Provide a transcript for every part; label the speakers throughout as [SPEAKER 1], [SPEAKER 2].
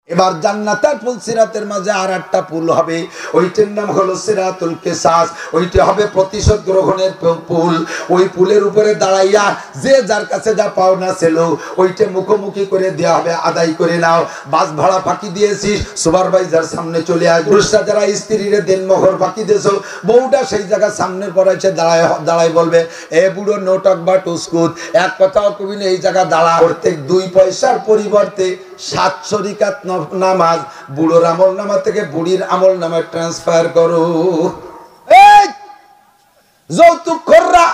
[SPEAKER 1] এবার জান্নাতের পুল সিরাতের মাঝে আর একটা পুল হবে, ওইটার নাম হলো সিরাতুল কিসাস। ওইটা হবে প্রতিশোধ গ্রহণের পুল। ওই পুলের উপরে দাঁড়াইয়া যে যার কাছে যা পাওনা ছিল ওইটা মুখোমুখি করে দেওয়া হবে, আদায় করে নাও। বাস ভাড়া ফাঁকি দিয়েছিস, সুপারভাইজার সামনে চলে আয়। পুরুষরা যারা স্ত্রীরে দেনমোহর ফাঁকি দিয়েছো, বউটা সেই জায়গায় সামনের পর এসে দাঁড়ায় বলবে, এ বুড়ো নোটক বা টুসকুত, এক কথাও কবি এই জায়গা দাঁড়া। প্রত্যেক 2 পয়সার পরিবর্তে 700 রিকাত নামাজ বুড়োর আমল নামা থেকে বুড়ির আমল নামায় ট্রান্সফার করো। এই যৌতুকখোররা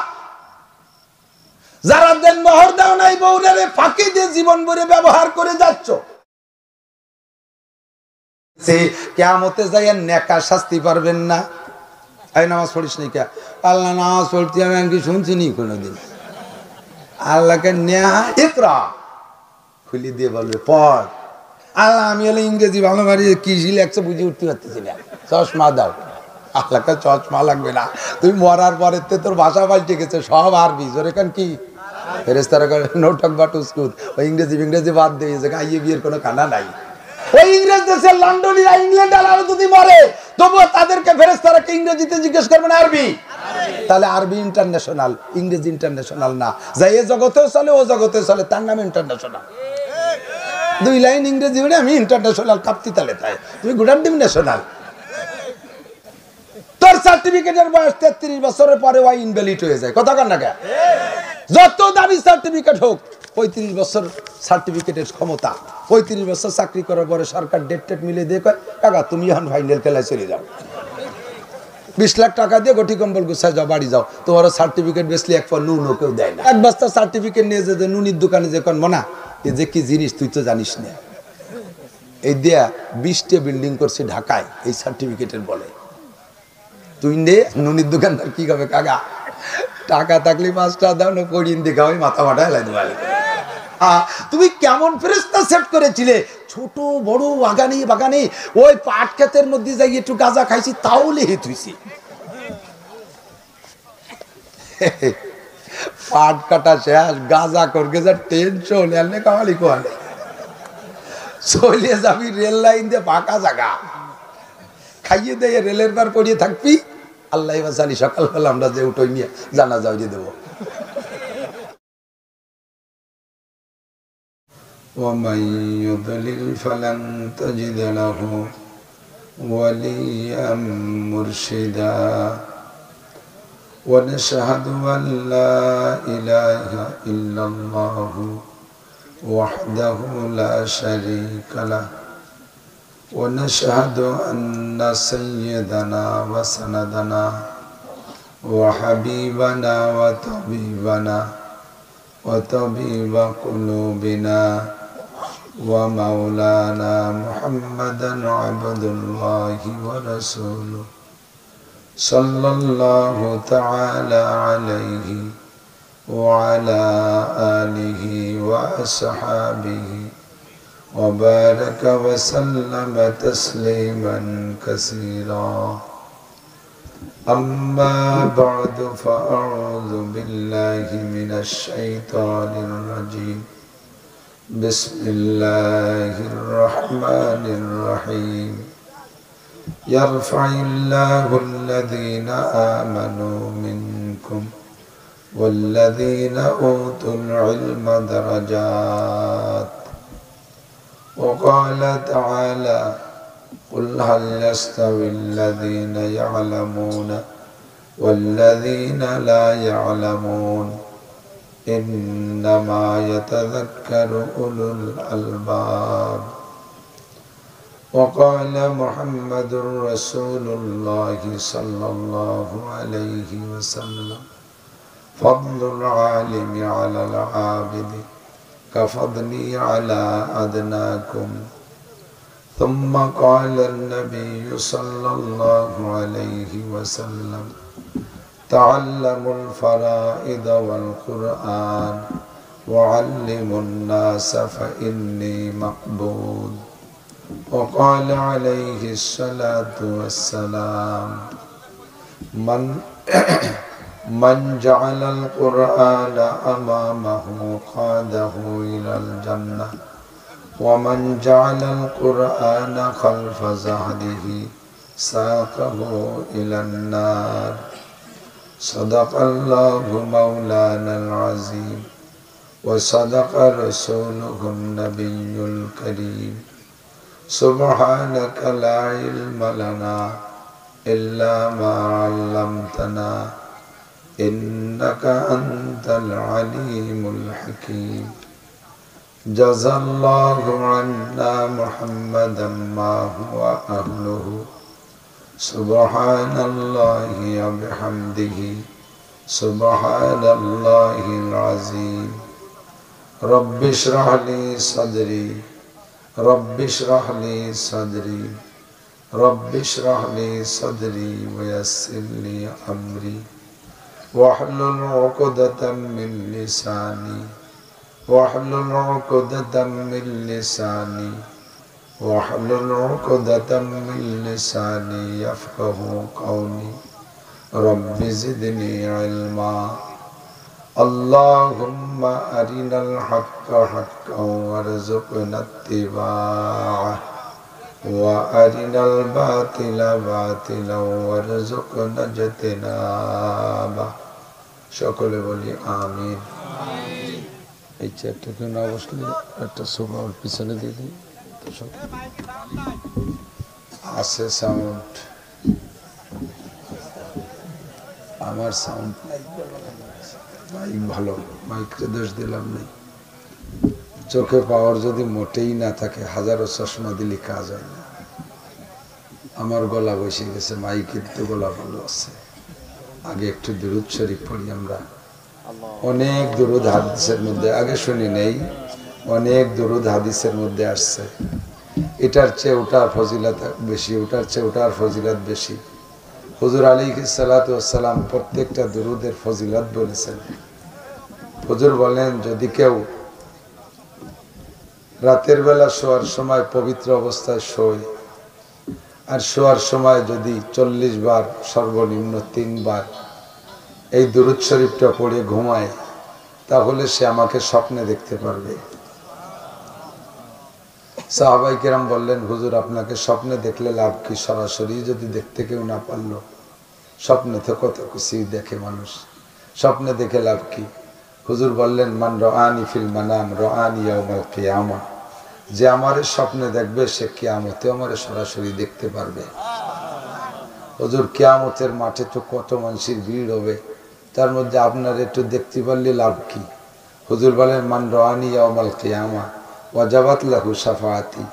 [SPEAKER 1] যারা দেনমোহর দাও নাই, বউরে ফাঁকি দিয়ে জীবন ভরে ব্যবহার করে যাচ্ছ, কিয়ামতে যাইয়া নেকা শাস্তি পারবেন না। এই নামাজ পড়িস নি কে? আল্লাহ নামাজ পড়তে আমি কি শুনছি নি কোনোদিন? আল্লাহকে নেয়া ইকরা খুলি দিয়ে বলবে পড়। আল্লাহ আমি হলে ইংরেজি ভালো মারি, কি লেখছে বুঝে উঠতে পারতেছি না, চশমা দাও। আল্লাহকে চশমা লাগবে না, তুই মরার পরে তোর ভাষা পাল্টে গেছে, সব আরবি। জোরে কান কি ফেরেশতারা করে নোটক বা টুসকুত, ওই ইংরেজি বাদ দিয়েছে, আইয়ে বিয়ের কোনো কানা নাই। ওই ইংরেজ দেশের লন্ডনীরা ইংল্যান্ড আলাদা যদি মরে, তবুও তাদেরকে ফেরেশতারা ইংরেজিতে জিজ্ঞেস করবেন আরবি। তাহলে আরবি ইন্টারন্যাশনাল, ইংরেজি ইন্টারন্যাশনাল না। যাই এ জগতেও চলে ও জগতেও চলে, তার নাম ইন্টারন্যাশনাল। 2 লাইন ইংরেজি বলে আমি ইন্টারন্যাশনাল কাঁপতি তালে তাই, তুমি গুডার ডিম ন্যাশনাল। তোর সার্টিফিকেটের বয়স 33 বছরের পরে ওই ইনভ্যালিড হয়ে যায়, কথা কান না কে? যত দামি সার্টিফিকেট হোক, 35 বছর সার্টিফিকেটের ক্ষমতা। 35 বছর চাকরি করার পরে সরকার ডেট মিলে দিয়ে কয়, কাকা তুমি এখন ফাইনাল খেলায় চলে যাও, 20 লাখ টাকা দিয়ে গটি কম্বল গুছায় যাও, বাড়ি যাও। তোমার সার্টিফিকেট বেসলে এক পর নুনও কেউ দেয় না। 1 বস্তা সার্টিফিকেট নিয়ে যে নুনির দোকানে যে কন মনা এই যে কি জিনিস তুই তো জানিস না, এই দিয়া 20টা বিল্ডিং করছে ঢাকায় এই সার্টিফিকেটের বলে। তুই নে নুনির দোকানদার কি হবে, কাকা টাকা থাকলে 5 টাকা দাও না, করিন দেখা ওই মাথা মাথায় লাই দেবে। তুমি কেমন ফেরেশতা সেট করেছিলে? ছোট বড় বাগানে ওই পাট ক্ষেতের মধ্যে যাই একটু গাঁজা খাইছি, তাও লিহিত হইছি। পাট কাটা শেষ, গাঁজা করবে যা টেনশন, এনে কামালি কোয়ালে চলে যাবি রেল লাইন দিয়ে ফাঁকা জায়গা, খাইয়ে দিয়ে রেলের বার পড়িয়ে থাকবি। আল্লাহ বাসালি সকালবেলা আমরা যে উঠোই নিয়ে জানা যাও যে দেবো। ومن يضلل فلن تجد له وليا مرشدا ونشهد أن لا إله إلا الله وحده لا شريك له ونشهد أن سيدنا وسندنا وحبيبنا وطبيبنا وطبيب قلوبنا ومولانا محمدا عبد الله ورسوله صلى الله تعالى عليه وعلى آله وأصحابه وبارك وسلم تسليما كثيرا أما بعد فأعوذ بالله من الشيطان الرجيم بسم الله الرحمن الرحيم يرفع الله الذين آمنوا منكم والذين أوتوا العلم درجات وقال تعالى قل هل يستوي الذين يعلمون والذين لا يعلمون إنما يتذكر أولو الألباب وقال محمد رسول الله صلى الله عليه وسلم فضل العالم على العابد كفضلي على أدناكم ثم قال النبي صلى الله عليه وسلم تعلموا الفرائض والقرآن وعلموا الناس فإني مقبول وقال عليه الصلاة والسلام من جعل القرآن أمامه قاده إلى الجنة ومن جعل القرآن خلف ظهره ساقه إلى النار صدق الله مولانا العظيم وصدق رسوله النبي الكريم سبحانك لا علم لنا إلا ما علمتنا إنك أنت العليم الحكيم جزا الله عنا محمدا ما هو أهله سبحان الله وبحمده سبحان الله العظيم رب اشرح لي صدري رب اشرح لي صدري رب اشرح لي صدري ويسر لي أمري واحلل عقدة من لساني واحلل عقدة من لساني واحلل عقدة من لساني يفقه قولي رب زدني علما اللهم أرنا الحق حقا وارزقنا اتباعه وأرنا الباطل باطلا وارزقنا اجتنابه সকলে বলি আমিন। এই চেয়ারটা কেউ না বসলে একটা সোফা ওর পিছনে দিয়ে দিই তো সব আছে সাউন্ড আমার সাউন্ড মাইক ভালো মাইককে দোষ দিলাম নেই চোখে পাওয়ার যদি মোটেই না থাকে হাজারো চশমা দিলে কাজ হয় না আমার গলা বসে গেছে মাইকের তো গলা ভালো আছে আগে একটু দুরূদ শরীফ পড়ি আমরা অনেক দুরূদ হাদিসের মধ্যে আগে শুনি নেই অনেক দুরূদ হাদিসের মধ্যে আসছে এটার চেয়ে ওটার ফজিলত বেশি ওটার চেয়ে ওটার ফজিলত বেশি হুজুর আলাইহিস সালাতু ওয়াস সালাম প্রত্যেকটা দুরূদের ফজিলত বলেছেন হুজুর বলেন যদি কেউ রাতের বেলা শোয়ার সময় পবিত্র অবস্থায় শোয় আর শোয়ার সময় যদি 40 বার সর্বনিম্ন 3 বার এই দুরূদ শরীফটা পড়ে ঘুমায় তাহলে সে আমাকে স্বপ্নে দেখতে পারবে সাহাবাই কেরাম বললেন হুজুর আপনাকে স্বপ্নে দেখলে লাভ কি সরাসরি যদি দেখতে কেউ না পারলো স্বপ্নে তো কত কিছুই দেখে মানুষ স্বপ্নে দেখে লাভ কি হুজুর বললেন মান রাআনি ফিল মানাম রাআনি ইয়াউমাল কিয়ামা যে আমারে স্বপ্নে দেখবে সে কিয়ামতে আমারে সরাসরি দেখতে পারবে হুজুর কিয়ামতের মাঠে তো কত মানুষের ভিড় হবে তার মধ্যে আপনার একটু দেখতে পারলে লাভ কি হুজুর বলেন মান রাআনি ইয়াউমাল কিয়ামা ওয়াজাবাত লাহু শাফাআতি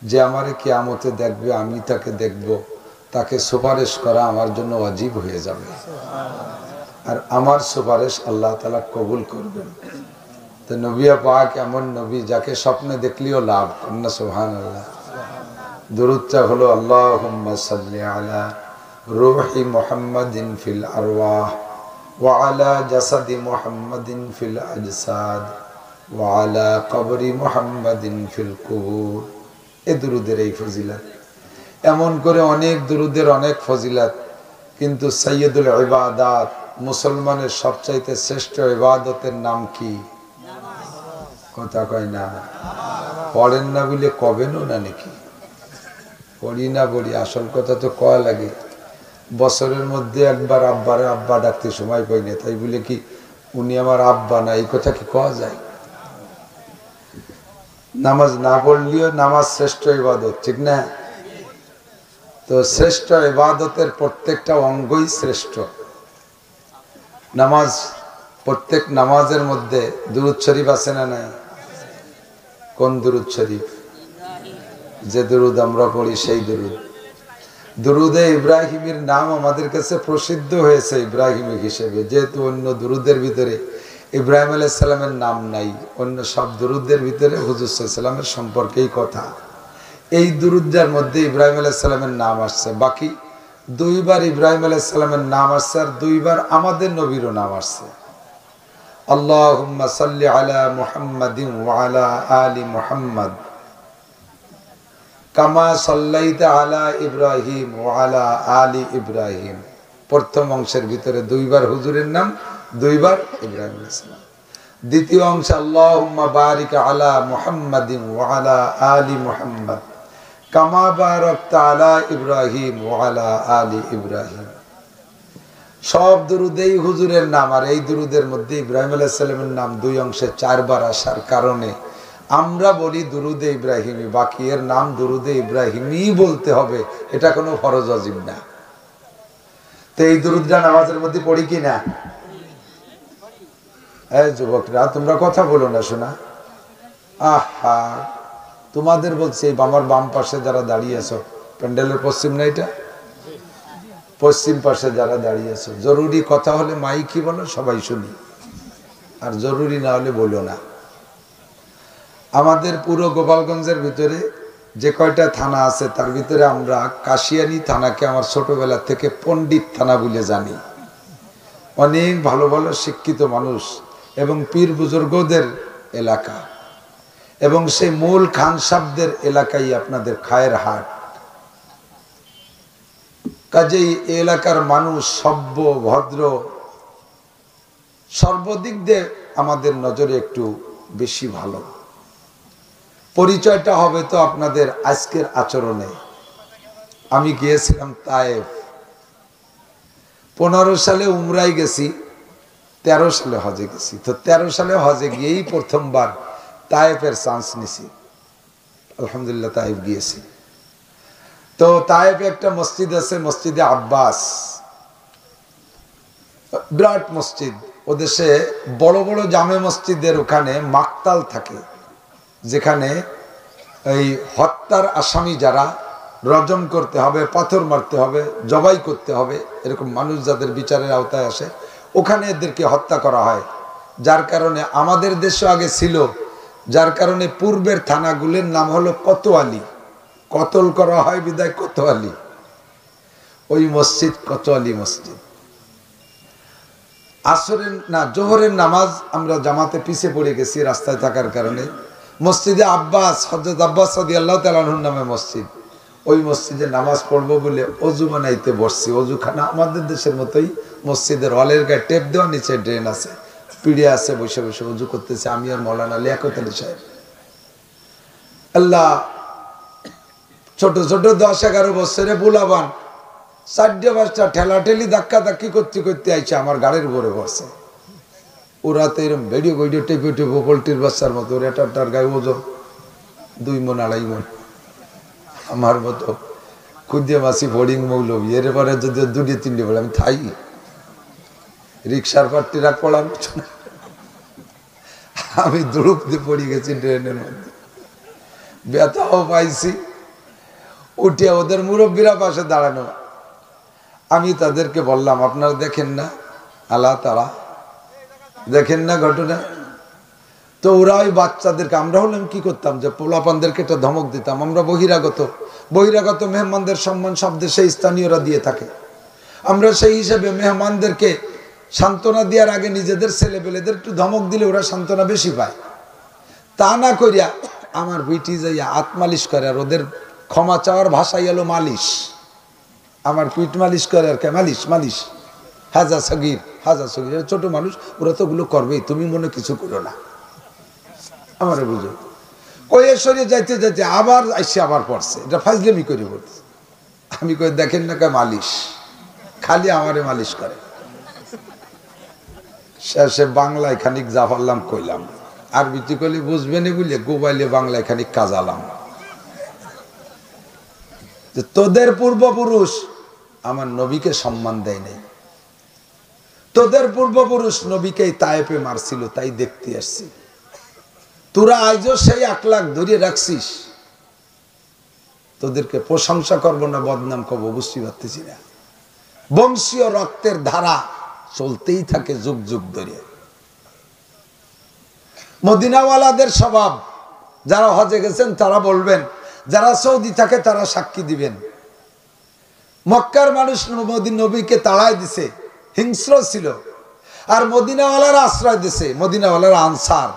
[SPEAKER 1] যে আমারে কিয়ামতে দেখবে আমি তাকে দেখব তাকে সুপারিশ করা আমার জন্য ওয়াজিব হয়ে যাবে আর আমার সুপারিশ আল্লাহ তাআলা কবুল করবেন তো নবী পাক এমন নবী যাকে স্বপ্নে দেখলেও লাভ না সুবহানাল্লাহ দুরূদটা হলো আল্লাহুম্মা সাল্লি আলা রূহি মুহাম্মাদিন ফিল আরওয়াহ ওয়া আলা জাসাদি মুহাম্মাদিন ফিল আজসাদ ওয়া আলা কবরি মুহাম্মাদিন ফিল কুবুর এই দুরূদের এই ফজিলত এমন করে অনেক দুরূদের অনেক ফজিলত কিন্তু সাইয়্যিদুল ইবাদাত মুসলমানের সবচাইতে শ্রেষ্ঠ ইবাদতের নাম কি কথা কয় না পড়েন না বলে কবেনও না নাকি পড়ি না বলি আসল কথা তো কয়া লাগে বছরের মধ্যে একবার আব্বারে আব্বা ডাকতে সময় পাই না তাই বলে কি উনি আমার আব্বা না এই কথা কি কওয়া যায় নামাজ না পড়লেও নামাজ শ্রেষ্ঠ ইবাদত ঠিক না তো শ্রেষ্ঠ ইবাদতের প্রত্যেকটা অঙ্গই শ্রেষ্ঠ নামাজ প্রত্যেক নামাজের মধ্যে দুরূদ শরীফ আছে না নাই কোন দুরূদ শরীফ যে দুরূদ আমরা পড়ি সেই দুরূদ দুরূদে ইব্রাহিমের নাম আমাদের কাছে প্রসিদ্ধ হয়েছে ইব্রাহিমিক হিসেবে যেহেতু অন্য দুরূদের ভিতরে ইব্রাহিম আলাইহিস সালামের নাম নাই অন্য সব দুরূদের ভিতরে হুজুর সাল্লাল্লাহু আলাইহি সাল্লামের সম্পর্কেই কথা এই দুরূদের মধ্যে ইব্রাহিম আলাইহিস সালামের নাম আসছে বাকি দুইবার ইব্রাহিম আলাইহিস সালামের নাম আসছে আর দুইবার আমাদের নবীরও নাম আসছে আল্লাহুম্মা সাল্লি আলা মুহাম্মাদিন ওয়া আলা আলি মুহাম্মাদ কামা সাল্লাইতা আলা ইব্রাহিম ওয়া আলা আলি ইব্রাহিম প্রথম অংশের ভিতরে দুইবার হুজুরের নাম দুইবার ইব্রাহিম আলাইহিস সালাম দ্বিতীয় অংশ আল্লাহুম্মা বারিক আলা মুহাম্মাদিন ওয়া আলা আলি মুহাম্মাদ কামা বারাকতা আলা ইব্রাহিম ওয়া আলা আলি ইব্রাহিম। সব দুরুদেই হুজুরের নাম, আর এই দুরুদের মধ্যে ইব্রাহিম আলাইহিস সালামের নাম দুই অংশে 4 বার আসার কারণে আমরা বলি দুরুদে ইব্রাহিমি, বাকি এর নাম দুরুদে ইব্রাহিমি বলতে হবে, এটা কোনো ফরজ ওয়াজিব না। তো এই দুরুদটা নামাজের মধ্যে পড়ি কি না? এই যুবকরা তোমরা কথা বলো না শোনা। আহা, তোমাদের বলছি আমার বাম পাশে যারা দাঁড়িয়ে আছো, প্যান্ডেলের পশ্চিম না এটা, পশ্চিম পাশে যারা দাঁড়িয়ে আছো, জরুরি কথা হলে মাইকি বলো, সবাই শুনি, আর জরুরি না হলে বলো না। আমাদের পুরো গোপালগঞ্জের ভিতরে যে কয়টা থানা আছে তার ভিতরে আমরা কাশিয়ানী থানাকে আমার ছোটবেলা থেকে পণ্ডিত থানা বলে জানি। অনেক ভালো ভালো শিক্ষিত মানুষ এবং পীর বুজুর্গদের এলাকা, এবং সেই মূল খান সাহেবদের এলাকায় আপনাদের খায়ের হাট। কাজেই এলাকার মানুষ সভ্য ভদ্র, সর্বদিক দিয়ে আমাদের নজরে একটু বেশি ভালো। পরিচয়টা হবে তো আপনাদের আজকের আচরণে। আমি গিয়েছিলাম তায়েফ, 15 সালে উমরায় গেছি, 13 সালে হজে গেছি। তো 13 সালে হজে গিয়েই প্রথমবার তায়েফের চান্স নিছি, আলহামদুলিল্লাহ তায়েফ গিয়েছি। তো তায়েফে একটা মসজিদ আছে, মসজিদে আব্বাস, বিরাট মসজিদ। ওদেশে বড় বড় জামে মসজিদের ওখানে মাকতাল থাকে, যেখানে এই হত্যার আসামি যারা, রজম করতে হবে, পাথর মারতে হবে, জবাই করতে হবে, এরকম মানুষ যাদের বিচারের আওতায় আসে, ওখানে এদেরকে হত্যা করা হয়। যার কারণে আমাদের দেশে আগে ছিল, যার কারণে পূর্বের থানাগুলির নাম হলো কোতোয়ালি, কতল করা হয় বিদায় কোতোয়ালি। ওই মসজিদ কোতোয়ালি মসজিদ। আসরের না জোহরের নামাজ আমরা জামাতে পিছিয়ে পড়ে গেছি রাস্তায় থাকার কারণে। মসজিদে আব্বাস, হযরত আব্বাস রাদিয়াল্লাহু তাআলা আনহুর নামে মসজিদ, ওই মসজিদে নামাজ পড়বো বলে অজু বানাইতে বসছি। অজুখানা আমাদের দেশের মতোই, মসজিদের হলের গায়ে টেপ দেওয়া, নিচে ড্রেন আছে, পিড়ে আছে, বসে বসে অজু করতেছে আমি আর মৌলানা লিয়াকত আলী সাহেব। আল্লাহ, ছোট ছোট 10-11 বছরে বুলাবান 4-5টা ঠেলা ঠেলি ধাক্কা ধাক্কি করতে করতে আইছে, আমার গাড়ির উপরে বসছে। ওরা তো এরকম ভিডিও ভিডিও টেপে টেপে পোল্ট্রির বাচ্চার মতো, ওর এটার গায়ে ওজন 2 মণ 2.5 মণ। আমার মতো খুদে মাসি ফড়িং মৌলবি, এরপরে যদি 2-3টে বলে আমি থাই রিক্সার পাট্টি রাখ পড়াম, আমি দ্রুপ দিয়ে পড়ে গেছি ট্রেনের মধ্যে, ব্যথাও পাইছি। উঠে ওদের মুরব্বীরা পাশে দাঁড়ানো, আমি তাদেরকে বললাম আপনারা দেখেন না, আল্লাহ তারা দেখেন না ঘটনা। তো ওরা ওই বাচ্চাদেরকে, আমরা হলাম কি করতাম যে পোলাপানদেরকে একটা ধমক দিতাম। আমরা বহিরাগত মেহমানদের সম্মান সব দেশে স্থানীয়রা দিয়ে থাকে। আমরা সেই হিসেবে মেহমানদেরকে সান্ত্বনা দেওয়ার আগে নিজেদের ছেলেপেলেদের একটু ধমক দিলে ওরা সান্ত্বনা বেশি পায়। তা না করিয়া আমার বিটি যাইয়া আত্মালিশ করে, আর ওদের ক্ষমা চাওয়ার ভাষাই এলো মালিশ। আমার পিঠ মালিশ করে আর কে মালিশ মালিশ, হাজা সগির হাজা সগির, ছোট মানুষ, ওরা তো ওগুলো করবেই, তুমি মনে কিছু করো না। আমার বুঝো কয়ে সরিয়ে যাইতে যাইতে আবার আইসে আবার পড়ছে, এটা ফাজলেমি করে পড়ছে। আমি কই দেখেন না কে মালিশ, খালি আমারে মালিশ করে। শেষে বাংলায় খানিক যা পারলাম কইলাম, আরবিতে কইলে বুঝবে না বুঝলে গোবাইলে বাংলায় খানিক কাজালাম। যে তোদের পূর্বপুরুষ আমার নবীকে সম্মান দেয় নাই, তোদের পূর্বপুরুষ নবীকেই তায়েফে মারছিল, তাই দেখতে আসছি। তোরা আজও সেই আকলাক ধরে রাখছিস, তোদেরকে প্রশংসা করবো না বদনাম করবো বুঝতে পারতেছি না। বংশীয় রক্তের ধারা চলতেই থাকে যুগ যুগ ধরে। মদিনাওয়ালাদের স্বভাব, যারা হজে গেছেন তারা বলবেন, যারা সৌদি থাকে তারা সাক্ষী দিবেন। মক্কার মানুষ নবীকে তাড়াই দিছে, হিংস্র ছিল, আর মদিনাওয়ালারা আশ্রয় দিছে, মদিনাওয়ালারা আনসার।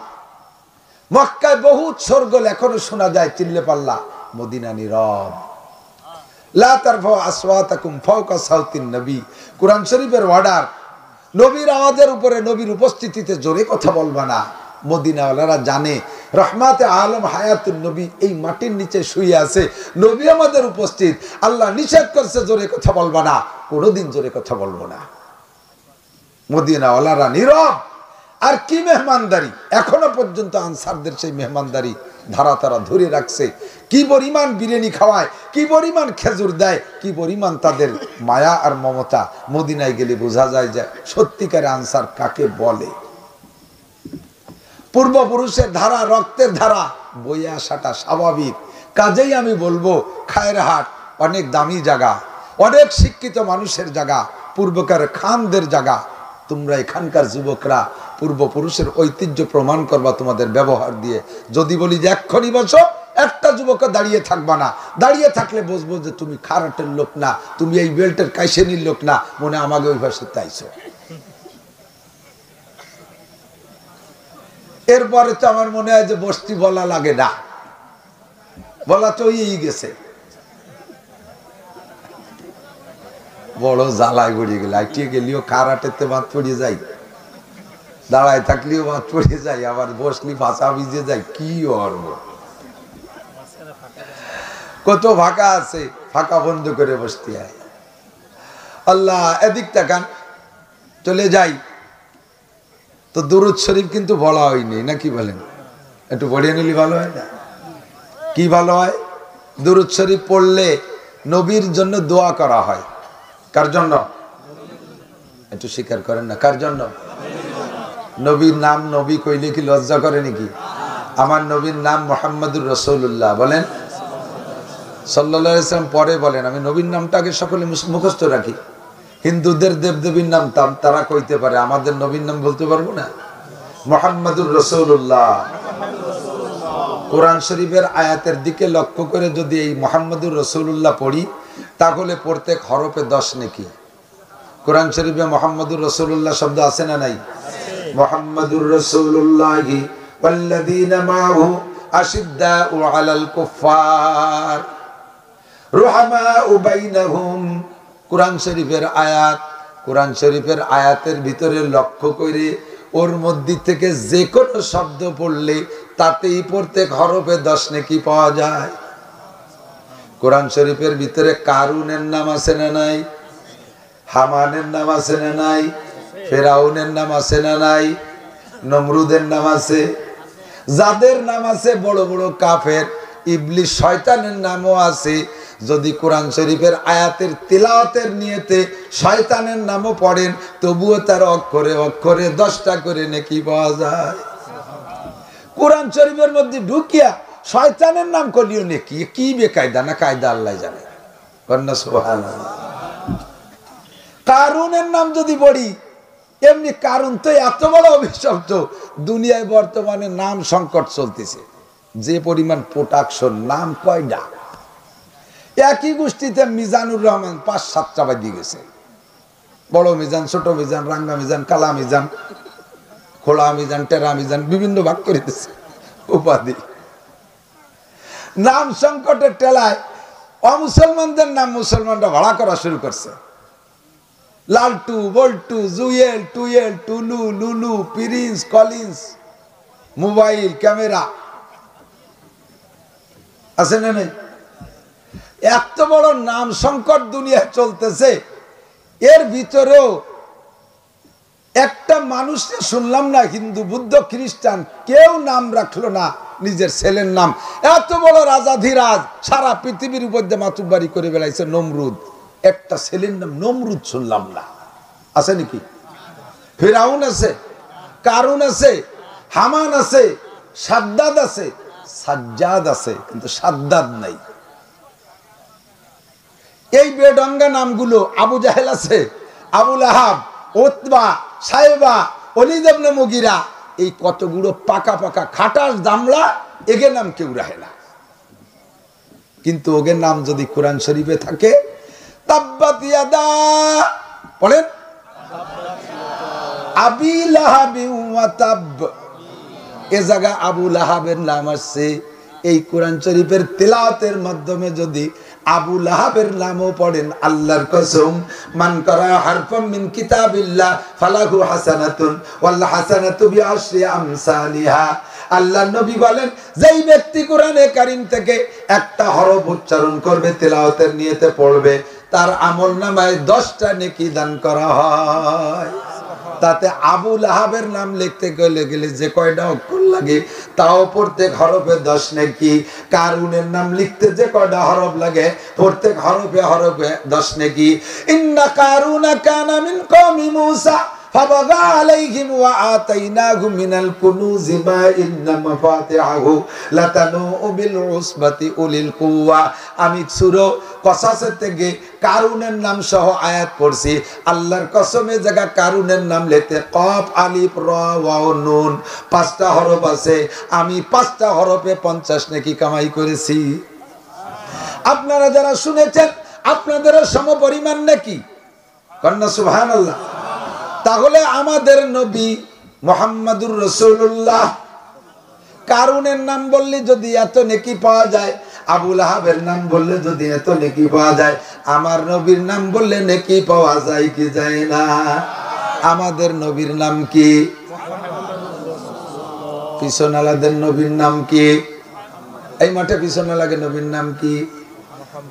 [SPEAKER 1] মক্কায় বহুত শোরগোল এখনো শোনা যায়, চিল্লে পাল্লা, মদিনা নীরব। লা তারফাউ আসওয়াতাকুম ফাওকা সাউতিন নবী, কুরআন শরীফের অর্ডার। নবীর আওয়াজের উপরে নবীর উপস্থিতিতে জোরে কথা বলবা না। মদিনাওয়ালারা জানে রহমাতে আলম হায়াতুন নবী এই মাটির নিচে শুয়ে আছে, নবী আমাদের উপস্থিত, আল্লাহ নিষেধ করছে জোরে কথা বলবা না, কোনোদিন জোরে কথা বলবো না। মদিনাওয়ালারা নীরব। আর কি মেহমানদারি, এখনো পর্যন্ত আনসারদের সেই মেহমানদারি ধারা তারা ধরে রাখছে। কি পরিমাণ বিরিয়ানি খাওয়ায়, কি পরিমাণ খেজুর দেয়, কি পরিমাণ তাদের মায়া আর মমতা। মদিনায় গেলে বোঝা যায় যে সত্যিকারে আনসার কাকে বলে। পূর্বপুরুষের ধারা, রক্তের ধারা বয়ে আসাটা স্বাভাবিক। কাজেই আমি বলবো খায়রহাট অনেক দামি জায়গা, অনেক শিক্ষিত মানুষের জায়গা, পূর্বকার খানদের জায়গা। তোমরা এখানকার যুবকরা পূর্বপুরুষের ঐতিহ্য প্রমাণ করবা তোমাদের ব্যবহার দিয়ে। যদি বলি যে এক্ষুনি বসো, একটা যুবক দাঁড়িয়ে থাকবা না। দাঁড়িয়ে থাকলে বুঝবো যে তুমি খারাটের লোক না, তুমি এই বেল্টের কাইসেনির লোক না, মনে আমাকে ওই ভাষে তাইছো। এরপরে তো আমার মনে হয় যে বস্তি বলা লাগে না, বলা তো এই গেছে। বড় জ্বালায় গড়িয়ে গেলে আইটিয়ে গেলেও কারাটেতে বাদ পড়িয়ে যাই, দাঁড়ায় থাকলেও বাদ পড়িয়ে যাই, আবার বসলি ভাষা ভিজে যায়। কি অর্ব কত ফাঁকা আছে, ফাঁকা বন্ধ করে বসতে হয়। আল্লাহ এদিক তাকান, চলে যাই। তো দুরূদ শরীফ কিন্তু বলা হয়নি, না কি বলেন? একটু পড়িয়ে নিলে ভালো হয় না? কি ভালো হয়? দুরূদ শরীফ পড়লে নবীর জন্য দোয়া করা হয়। কার জন্য? একটু স্বীকার করেন না, কার জন্য? নবীর নাম নবী কইলে কি লজ্জা করে নাকি? আমার নবীর নাম মুহাম্মদুর রাসূলুল্লাহ, বলেন সাল্লাল্লাহু আলাইহি ওয়াসাল্লাম পরে বলেন। আমি নবীর নামটাকে সকলে মুখস্থ রাখি। হিন্দুদের দেবদেবীর নাম তারা কইতে পারে, আমাদের নবীর নাম বলতে পারবো না। মুহাম্মদুর রাসূলুল্লাহ। কোরআন শরীফের আয়াতের দিকে লক্ষ্য করে যদি এই মুহাম্মদুর রাসূলুল্লাহ পড়ি, তাহলে প্রত্যেক হরফে 10 নেকি। কোরআন শরীফে মুহাম্মদুর রাসূলুল্লাহ শব্দ আছে না নাই? মুহাম্মদুর রাসূলুল্লাহি ওয়াল্লাযীনা মাআহু আশিদ্দাউ আলাল কুফফার রুহামাউ বাইনাহুম। কোরআন শরীফের আয়াত, কোরআন শরীফের আয়াতের ভিতরে লক্ষ্য করে ওর মধ্যে থেকে যে কোনো শব্দ পড়লে তাতেই প্রত্যেক হরফে 10 নেকি পাওয়া যায়। কোরআন শরীফের ভিতরে কারুনের নাম আছে না নাই? হামানের নাম আছে না নাই? ফেরাউনের নাম আছে না নাই? নমরুদের নাম আছে। যাদের নাম আছে বড় বড় কাফের, ইবলিস, শয়তানের নামও আছে। যদি কোরআন শরীফের আয়াতের তিলাওয়াতের নিয়তে শয়তানের নামও পড়েন, তবুও তার অক্ষরে অক্ষরে 10টা করে নেকি পাওয়া যায়। কোরআন শরীফের মধ্যে ঢুকিয়া শয়তানের নাম করলিও নেকি। কি বেকায়দা না কায়দা আল্লাহ জানে। কন্যা সুবহানাল্লাহ। কারুনের নাম যদি পড়ি, এমনি কারুন তো এত বড় অভিশপ্ত। দুনিয়ায় বর্তমানে নাম সংকট চলতেছে। যে পরিমাণ প্রোডাকশন, নাম কয়টা? একই গোষ্ঠীতে মিজানুর রহমান 5-7টা বাজি গেছে। বড় মিজান, ছোট মিজান, রাঙ্গা মিজান, কালা মিজান, খোলা মিজান, টেরা মিজান, বিভিন্ন ভাগ করে দিচ্ছে উপাধি। নাম সংকটের টেলায় অমুসলমানদের নাম মুসলমানরা ভাড়া করা শুরু করছে। লালটু, বল্টু, জুয়েল, টুয়েল, টুলু, লুলু, প্রিন্স, কলিন্স, মোবাইল, ক্যামেরা আছে না নেই? এত বড় নাম সংকট দুনিয়ায় চলতেছে। এর ভিতরেও একটা মানুষকে শুনলাম না, হিন্দু, বুদ্ধ, খ্রিস্টান কেউ নাম রাখলো না নিজের ছেলের নাম। এত বড় রাজাধিরাজ সারা পৃথিবীর উপর দিয়ে মাতুব্বারি করে বেড়াইছে নমরুদ, একটা ছেলের নাম নমরুদ শুনলাম না। আছে নাকি? ফিরাউন আছে, কারুন আছে, হামান আছে, সাদ্দাদ আছে, সাজ্জাদ আছে, কিন্তু সাদ্দাদ নাই। এই বেডঙ্গা নামগুলো, আবু জাহেল আছে, আবু লাহাব, উতবা, সাইবা, ওলীদ ইবনে মুগীরা, এই কতগুলো পাকা পাকা খাটাস দামড়া, এদের নাম কেউ রাখে না। কিন্তু ওদের নাম যদি কোরআন শরীফে থাকে, তাব্বাত ইয়াদা, পড়েন, আবি লাহাবি ওয়া তাব। এ জায়গা আবু লাহাবের নাম আসছে, এই কোরআন শরীফের তেলাওয়াতের মাধ্যমে যদি আবু লাহাবের নামও পড়েন, আল্লাহর কসম, মান করা হারফাম মিন কিতাবিল্লাহ ফালাহু হাসানাতুন ওয়াল হাসানাতু বিআশরি আমসালিহা। আল্লাহর নবী বলেন, যেই ব্যক্তি কোরআনে কারীম থেকে একটা হরফ উচ্চারণ করবে, তেলাওয়াতের নিয়তে পড়বে, তার আমলনামায় 10টা নেকি দান করা হয়। তাতে আবু লাহাবের নাম লিখতে গেলে যে কয়টা অক্ষর লাগে তাও প্রত্যেক হরফে 10 নেকি। কারুনের নাম লিখতে যে কয়টা হরফ লাগে প্রত্যেক হরফে হরফে 10 নেকি। ইন্না কারুনা কানা মিন কওমি মূসা ফাবাগা আলাইহিম ওয়া আতাইনাহু মিনাল কুনুজি মা ইন্না মাফাতিহু লাতানু বিল উসবাতি উলিল কুওয়া। আমি সূরা কসাসের থেকে কারুনের নাম সহ আয়াত পড়ছি। আল্লাহর কসমে জায়গা কারুনের নাম লিখতে কফ আলিফ র ওয়া নুন 5টা হরফ আছে। আমি 5টা হরফে 50 নেকি কামাই করেছি। আপনারা যারা শুনেছেন আপনাদেরও সমপরিমাণ নেকি, কন্যা সুবহানাল্লাহ। তাহলে আমাদের নবী মুহাম্মাদুর রাসূলুল্লাহ কারুনের নাম বললে যদি এত নেকি পাওয়া যায়, আবু লাহাবের নাম বললে যদি এত নেকি পাওয়া যায়, আমার নবীর নাম বললে নেকি পাওয়া যায় কি যায় না? আমাদের নবীর নাম কি? পিছনালাদের নবীর নাম কি? এই মাঠে পিছনালাদের নবীর নাম কি?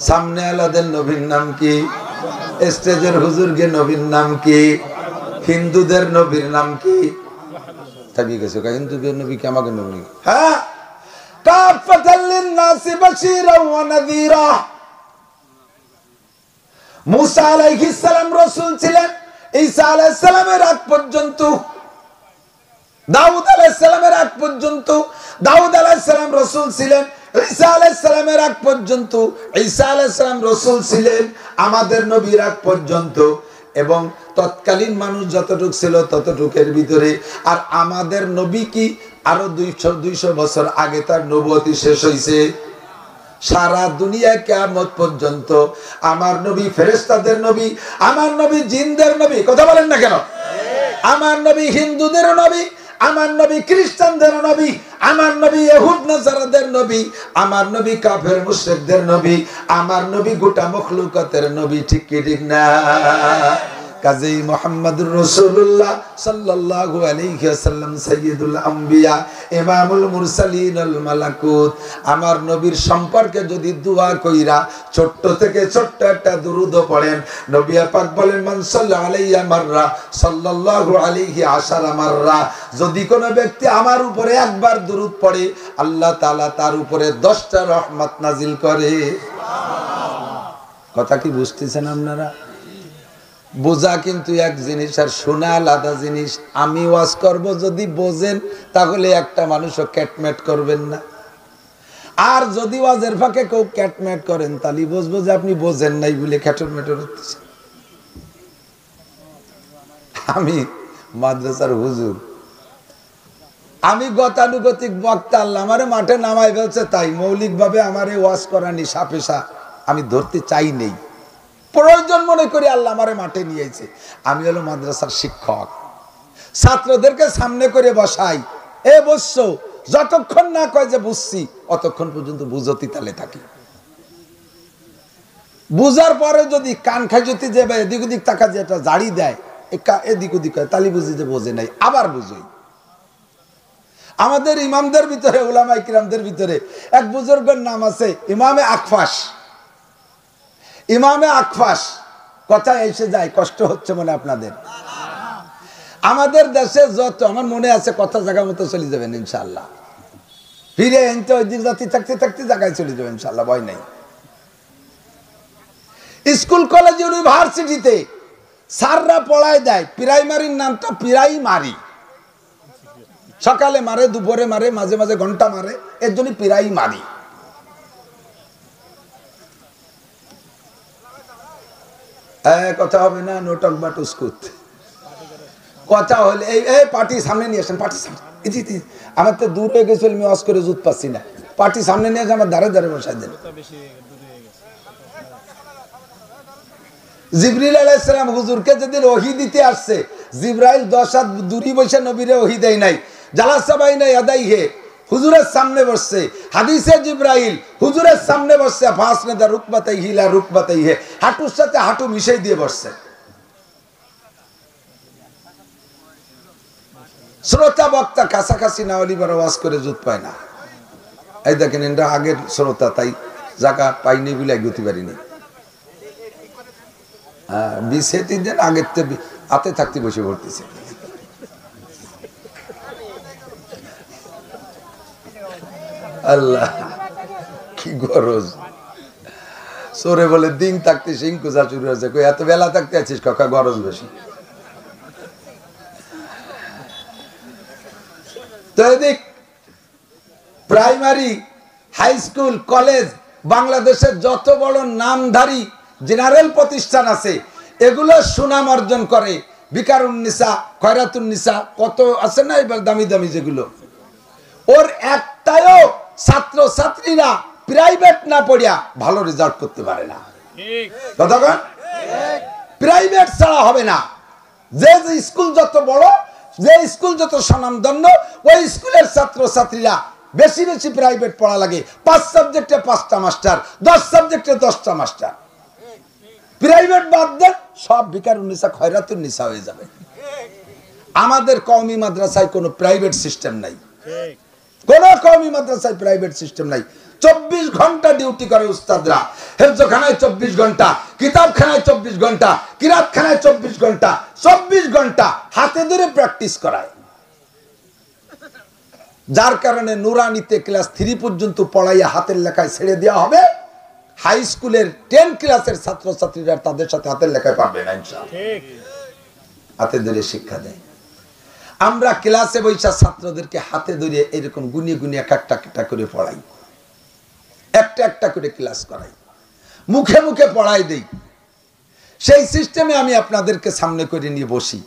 [SPEAKER 1] সামনে আলাদের নবীর নাম কি? স্টেজের হুজুরকে নবীর নাম কি? হিন্দুদের নবীর নাম কি? থাকি গেছে হিন্দুদের নবী কি আমাকে নবী? হ্যাঁ, কাফাতাল লিন-নাসি বাশীরাও ওয়া নাযীরা। মুসা আলাইহিস সালাম রাসূল ছিলেন, ঈসা আলাইহিস সালামের আগ পর্যন্ত, দাউদ আলাইহিস সালামের আগ পর্যন্ত দাউদ আলাইহিস সালাম রাসূল ছিলেন, ঈসা আলাইহিস সালামের আগ পর্যন্ত ঈসা আলাইহিস সালাম রাসূল ছিলেন, আমাদের নবীর আগ পর্যন্ত। এবং তৎকালীন মানুষ যতটুক ছিল ততটুকের ভিতরে। আর আমাদের নবী কি আরো 200 বছর আগে তার নবুয়তি শেষ হয়েছে। সারা দুনিয়া কিয়ামত পর্যন্ত আমার নবী ফেরেশতাদের নবী, আমার নবী জিনদের নবী। কথা বলেন না কেন? আমার নবী হিন্দুদের নবী, আমার নবী খ্রিস্টানদের নবী, আমার নবী ইহুদ নাসারাদের নবী, আমার নবী কাফের মুশরিকদের নবী, আমার নবী গোটা মখলুকাতের নবী। ঠিক কি ঠিক না? কাজেই মুহাম্মদুর রাসূলুল্লাহ সাল্লাল্লাহু আলাইহি ওয়াসাল্লাম সাইয়্যিদুল আম্বিয়া ইমামুল মুরসালিন আল মালাকুত। আমার নবীর সম্পর্কে যদি দোয়া কইরা ছোট্ট থেকে ছোট্ট একটা দুরূদ পড়েন, নবী পাক বলেন, মান সাল্লাল্লাহু আলাইহি মাররা সাল্লাল্লাহু আলাইহি আশারা মাররা। যদি কোনো ব্যক্তি আমার উপরে একবার দুরূদ পড়ে, আল্লাহ তাআলা তার উপরে 10টা রহমত নাজিল করে। কথা কি বুঝতেছেন আপনারা? বোঝা কিন্তু এক জিনিস আর শোনা আলাদা জিনিস। আমি ওয়াজ করব, যদি বোঝেন তাহলে একটা মানুষও ক্যাটম্যাট করবেন না। আর যদি ওয়াজের ফাঁকে কেউ ক্যাটম্যাট করেন তাহলে বুঝবো যে আপনি বোঝেন নাই বলে ক্যাটম্যাটর হচ্ছে। আমি মাদ্রাসার হুজুর, আমি গতানুগতিক বক্তা, আল্লাহ আমারে মাঠে নামাই ফেলছে, তাই মৌলিকভাবে আমারে ওয়াজ করানি সাপেশা আমি ধরতে চাই নেই। প্রয়োজন মনে করি আল্লাহ আমারে মাঠে নিয়েছে। আমি হলো মাদ্রাসার শিক্ষক, ছাত্রদেরকে সামনে করে বসাই, এ বসছো, যতক্ষণ না কয় যে বুঝছি অতক্ষণ পর্যন্ত বুঝতি তালে থাকি। বুঝার পরে যদি কান খাই যদি যে এদিক ওদিক টাকা যে একটা জাড়ি দেয়, এদিক ওদিক হয়, তালি বুঝি যে বোঝে নাই, আবার বুঝই। আমাদের ইমামদের ভিতরে, উলামায়ে কিরামদের ভিতরে এক বুজুর্গের নাম আছে ইমামে আকফাস। ইমামে আকফাস কথা এসে যায়, কষ্ট হচ্ছে মনে আপনাদের? আমাদের দেশে যত, আমার মনে আছে কথা জায়গা মতো চলে যাবেন ইনশাআল্লাহ, ফিরে এনতে ওই দিক জাতি থাকতে থাকতে জায়গায় চলে যাবেন ইনশাআল্লাহ, ভয় নাই। স্কুল কলেজ ইউনিভার্সিটিতে স্যাররা পড়ায় দেয়, প্রাইমারির নামটা প্রাইমারি। সকালে মারে, দুপুরে মারে, মাঝে মাঝে ঘন্টা মারে, এর জন্য প্রাইমারি। কথা হবে না, নোটক বা টুসকুত কথা হলে এই পার্টি সামনে নিয়ে আসেন, পার্টি সামনে। আমার তো দূর হয়ে গেছিল, আমি ওয়াজ করে জুত পাচ্ছি না। পার্টি সামনে নিয়ে আসে, আমার ধারে ধারে বসাই দেন। জিবরিল আলাইহিস সালাম হুজুরকে যেদিন ওহী দিতে আসছে, জিবরাইল 10 হাত দূরে বসে নবীরে ওহী দেয় নাই। জালাসা বাইনা ইয়াদাইহি, হুজুরের সামনে বসছে, হাদিসে জিব্রাইল হুজুরের সামনে বসছে, ফাসনাদা রুকবাতাইহি লা রুকবাতাইহি, হাঁটুর সাথে হাঁটু মিশাই দিয়ে বসছে। শ্রোতা বক্তা কাছাকাছি না হলে বড় ওয়াজ করে জুত পায় না। এই দেখেন এটা আগের শ্রোতা, তাই জায়গা পাইনি বলে গতি পারিনি। বিশেতি দিন আগের হাতে থাকতে বসে পড়তেছে। আল্লাহ কি গরজ, সরে বলে দিন থাকতে সিং কুজা শুরু হয়েছে, এত বেলা থাকতে আছিস কাকা, গরজ বেশি। তো এদিক প্রাইমারি, হাই স্কুল, কলেজ, বাংলাদেশের যত বড় নামধারী জেনারেল প্রতিষ্ঠান আছে এগুলো সুনাম অর্জন করে। বিকারুন্নিসা, খয়রাতুন্নিসা, কত আছে না এবার দামি দামি যেগুলো, ওর একটাও ছাত্র ছাত্রীরা প্রাইভেট না পড়িয়া ভালো রেজাল্ট করতে পারে না। কতক্ষণ প্রাইভেট ছাড়া হবে না। যে যে স্কুল যত বড়, যে স্কুল যত স্বনামধন্য, ওই স্কুলের ছাত্র ছাত্রীরা বেশি বেশি প্রাইভেট পড়া লাগে। 5 সাবজেক্টে 5টা মাস্টার, 10 সাবজেক্টে 10টা মাস্টার। প্রাইভেট বাদ দেন, সব বিকারুন্নিসা খয়রাতুন্নিসা হয়ে যাবে। আমাদের কওমি মাদ্রাসায় কোনো প্রাইভেট সিস্টেম নাই, কোন কওমি মাদ্রাসায় প্রাইভেট সিস্টেম নাই। 24 ঘন্টা ডিউটি করে উস্তাদরা, হেফজখানায় 24 ঘন্টা, কিতাবখানায় 24 ঘন্টা, কিরাতখানায় 24 ঘন্টা, 24 ঘন্টা হাতে ধরে প্র্যাকটিস করায়। যার কারণে নুরানিতে ক্লাস 3 পর্যন্ত পড়াইয়া হাতের লেখায় ছেড়ে দেওয়া হবে। হাই স্কুলের 10 ক্লাসের ছাত্রছাত্রীরা তাদের সাথে হাতের লেখায় পারবে না ইনশাআল্লাহ, হাতে ধরে শিক্ষা দেয়। আমরা ক্লাসে বৈশা ছাত্রদেরকে হাতে ধরে এরকম গুনিয়ে গুনিয়ে একটা একটা করে পড়াই, একটা একটা করে ক্লাস করাই, মুখে মুখে পড়াই দেই। সেই সিস্টেমে আমি আপনাদেরকে সামনে করে নিয়ে বসি।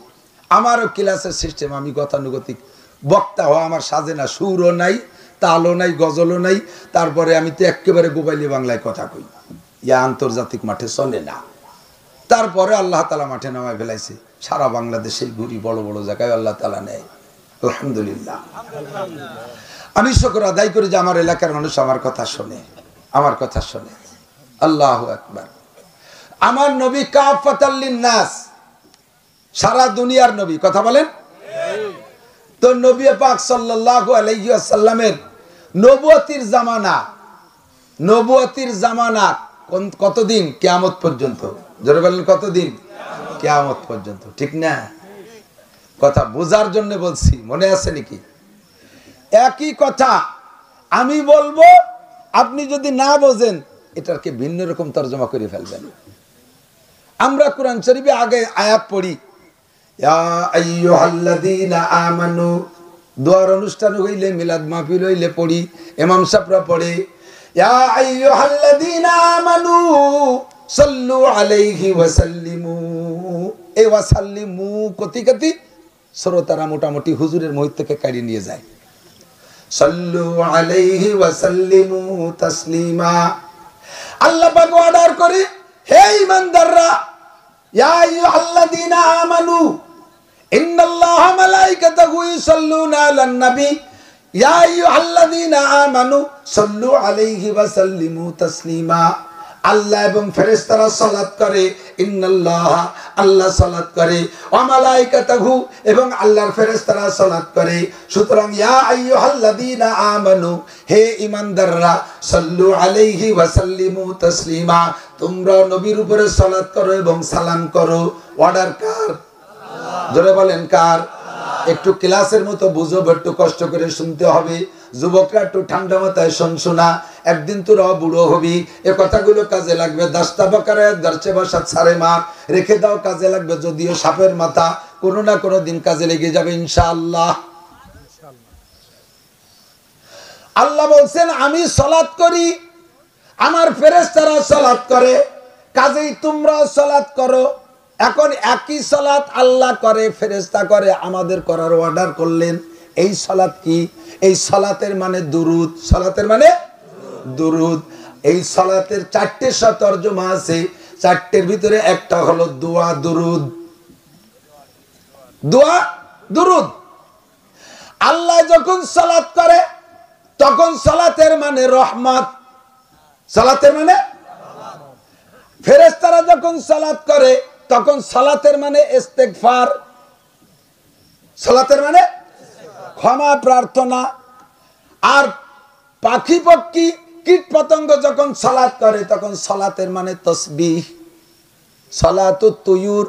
[SPEAKER 1] আমারও ক্লাসের সিস্টেম, আমি গতানুগতিক বক্তা হওয়া আমার সাজে না, সুরও নাই, তালও নাই, গজলও নাই। তারপরে আমি তো একেবারে গোবাইলি বাংলায় কথা কই, ইয়া আন্তর্জাতিক মাঠে চলে না। তারপরে আল্লাহ তালা মাঠে নামায় ফেলাইছে, সারা বাংলাদেশে ঘুরি, বড় বড় জায়গায় আল্লাহ তালা নেয়, আলহামদুলিল্লাহ। আমি শুকর আদায় করি যে আমার এলাকার মানুষ আমার কথা শোনে, আমার কথা শোনে। আল্লাহু আকবার। আমার নবী কাফাতাল লিন্নাস, সারা দুনিয়ার নবী, কথা বলেন। তো নবী পাক সাল্লাল্লাহু আলাইহি ওয়াসাল্লামের নবুয়তির জামানা, নবুয়তির জামানা কতদিন? কিয়ামত পর্যন্ত। জোরে বলেন কতদিন? কিয়ামত পর্যন্ত, ঠিক না? কথা বোঝার জন্য বলছি, মনে আছে নাকি? একই কথা আমি বলবো, আপনি যদি না বোঝেন এটাকে ভিন্ন রকম তরজমা করে ফেলবেন। আমরা কোরআন শরীফে আগে আয়াত পড়ি, ইয়া আইয়ুহাল্লাযীনা আমানু, দোয়ার অনুষ্ঠান হইলে, মিলাদ মাহফিল হইলে পড়ি, ইমাম সাহেবরা পড়ে, ইয়া আইয়ুহাল্লাযীনা আমানু সাল্লু আলাইহি ওয়া সাল্লিমু। এই ওয়া সাল্লিমু কতি কতি শ্রোতারা মোটামুটি হুজুরের মুখ থেকে কাড়ি নিয়ে যায়। সাল্লু আলাইহি ওয়া সাল্লিমু তাসলিমা। আল্লাহ পাক অর্ডার করে, হে ঈমানদাররা, ইয়া আইয়ুহাল্লাযীনা আমানু ইন্নাল্লাহা মালাইকাতাহু ইউসাল্লুনা আলান নবী ইয়া আইয়ুহাল্লাযীনা আমানু সাল্লু আলাইহি ওয়া সাল্লিমু তাসলিমা। আল্লাহ এবং ফেরেশতারা সালাত করে, ইন্নাল্লাহা, আল্লাহ সালাত করে, ওয়া মালাইকাতাহু, এবং আল্লাহর ফেরেশতারা সালাত করে। সুতরাং ইয়া আইয়ুহাল্লাযীনা আমানু, হে ঈমানদাররা, সাল্লু আলাইহি ওয়া সাল্লিমু তাসলিমা, তোমরা নবীর উপরে সালাত করো এবং সালাম করো। অর্ডার কার? জোরে বলেন কার? একটু ক্লাসের মতো বুঝো, একটু কষ্ট করে শুনতে হবে। যুবকরা একটু ঠান্ডা মাথায় শোনা, একদিন তোরা বুড়ো হবি, এ কথাগুলো কাজে লাগবে। দাস্তা বাকারায় দর্শে বাসাত সারে মার রেখে দাও, কাজে লাগবে। যদিও সাপের মাথা, কোনো না কোনো দিন কাজে লেগে যাবে ইনশাআল্লাহ। আল্লাহ বলছেন আমি সালাত করি, আমার ফেরেশতারা সালাত করে, কাজেই তোমরা সালাত করো। এখন একই সালাত আল্লাহ করে, ফেরেশতা করে, আমাদের করার অর্ডার করলেন। এই সালাত কি? এই সালাতের মানে দুরুদ। সালাতের মানে দুরুদ। এই সালাতের 4টে তরজমা আছে, 4টের ভিতরে একটা হলো দোয়া দুরুদ। দোয়া দুরুদ। আল্লাহ যখন সালাত করে তখন সালাতের মানে রহমত। সালাতের মানে ফেরেশতারা যখন সালাত করে তখন সালাতের মানে ইস্তেগফার। সালাতের মানে ক্ষমা প্রার্থনা। আর পাখি পক্ষী কীট পতঙ্গ যখন সালাত করে তখন সালাতের মানে তাসবিহ। সালাতুত তুয়ুর,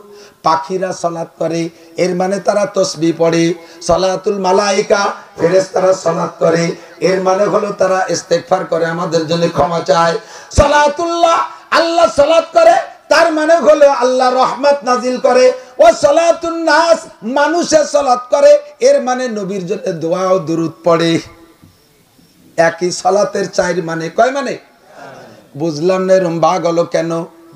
[SPEAKER 1] পাখিরা সালাত করে এর মানে তারা তাসবিহ পড়ে। সালাতুল মালাইকা, ফেরেশতারা সালাত করে এর মানে হলো তারা ইস্তেগফার করে, আমাদের জন্য ক্ষমা চায়। সালাতুল্লাহ, আল্লাহ সালাত করে তার মানে হলো আল্লাহ রহমত নাজিল করে। ও সালাতুন নাস, মানুষের সালাত করে এর মানে নবীর জন্য দোয়া ও দুরূদ পড়ে। একই সালাতের চার মানে, কয় মানে? বুঝলাম না এরকম ভাগ হলো কেন,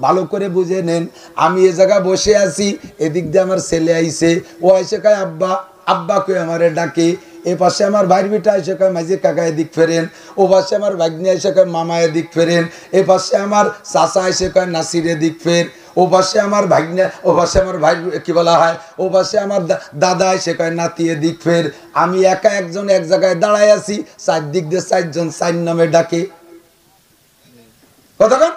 [SPEAKER 1] ভালো করে বুঝে নেন। আমি এ জায়গায় বসে আছি, এদিক দিয়ে আমার ছেলে আইছে, ও এসে কয় আব্বা, আব্বা কই আমারে ডাকে। এ পাশে আমার ভাইয়ের বেটা এসে কয় মাঝে কাকা এদিক ফেরেন, ও পাশে আমার ভাগ্নি এসে কয় মামা এদিক ফেরেন, এ পাশে আমার চাচা এসে কয় নাসির এদিক ফের, ও পাশে আমার ভাগ্নে, ও পাশে আমার ভাই কি বলা হয়, ও পাশে আমার দাদা এসে কয় নাতি এদিক ফের। আমি একা একজন এক জায়গায় দাঁড়ায় আছি, চারদিক দিয়ে চারজন চার নামে ডাকে। কতক্ষণ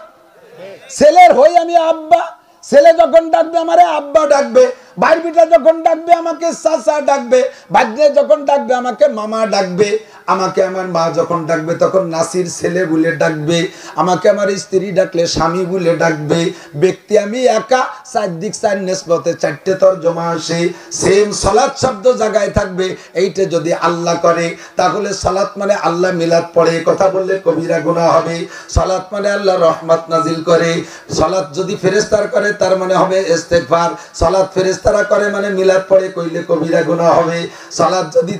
[SPEAKER 1] ছেলের হই আমি আব্বা, ছেলে যখন ডাকবে আমারে আব্বা ডাকবে, ভাই বিটা যখন ডাকবে আমাকে চাচা ডাকবে, ভাগ্নে যখন ডাকবে আমাকে মামা ডাকবে, আমাকে আমার মা যখন ডাকবে তখন নাসির ছেলে বলে ডাকবে, আমাকে আমার স্ত্রী ডাকলে স্বামী বলে ডাকবে। ব্যক্তি আমি একা, চারদিক চার নিসবতে চারটে তরজমা আসে, সেম সালাত শব্দ জায়গায় থাকবে। এইটা যদি আল্লাহ করে তাহলে সালাত মানে আল্লাহ মিলাদ পড়ে, কথা বললে কবিরা গুনাহ হবে। সালাত মানে আল্লাহ রহমত নাজিল করে। সালাত যদি ফেরেশতারা করে তার মানে হবে ইস্তেগফার। সালাত ফেরেশতারা করে মানে মিলাদ পড়ে, কইলে কবিরা গুনাহ হবে। সালাত যদি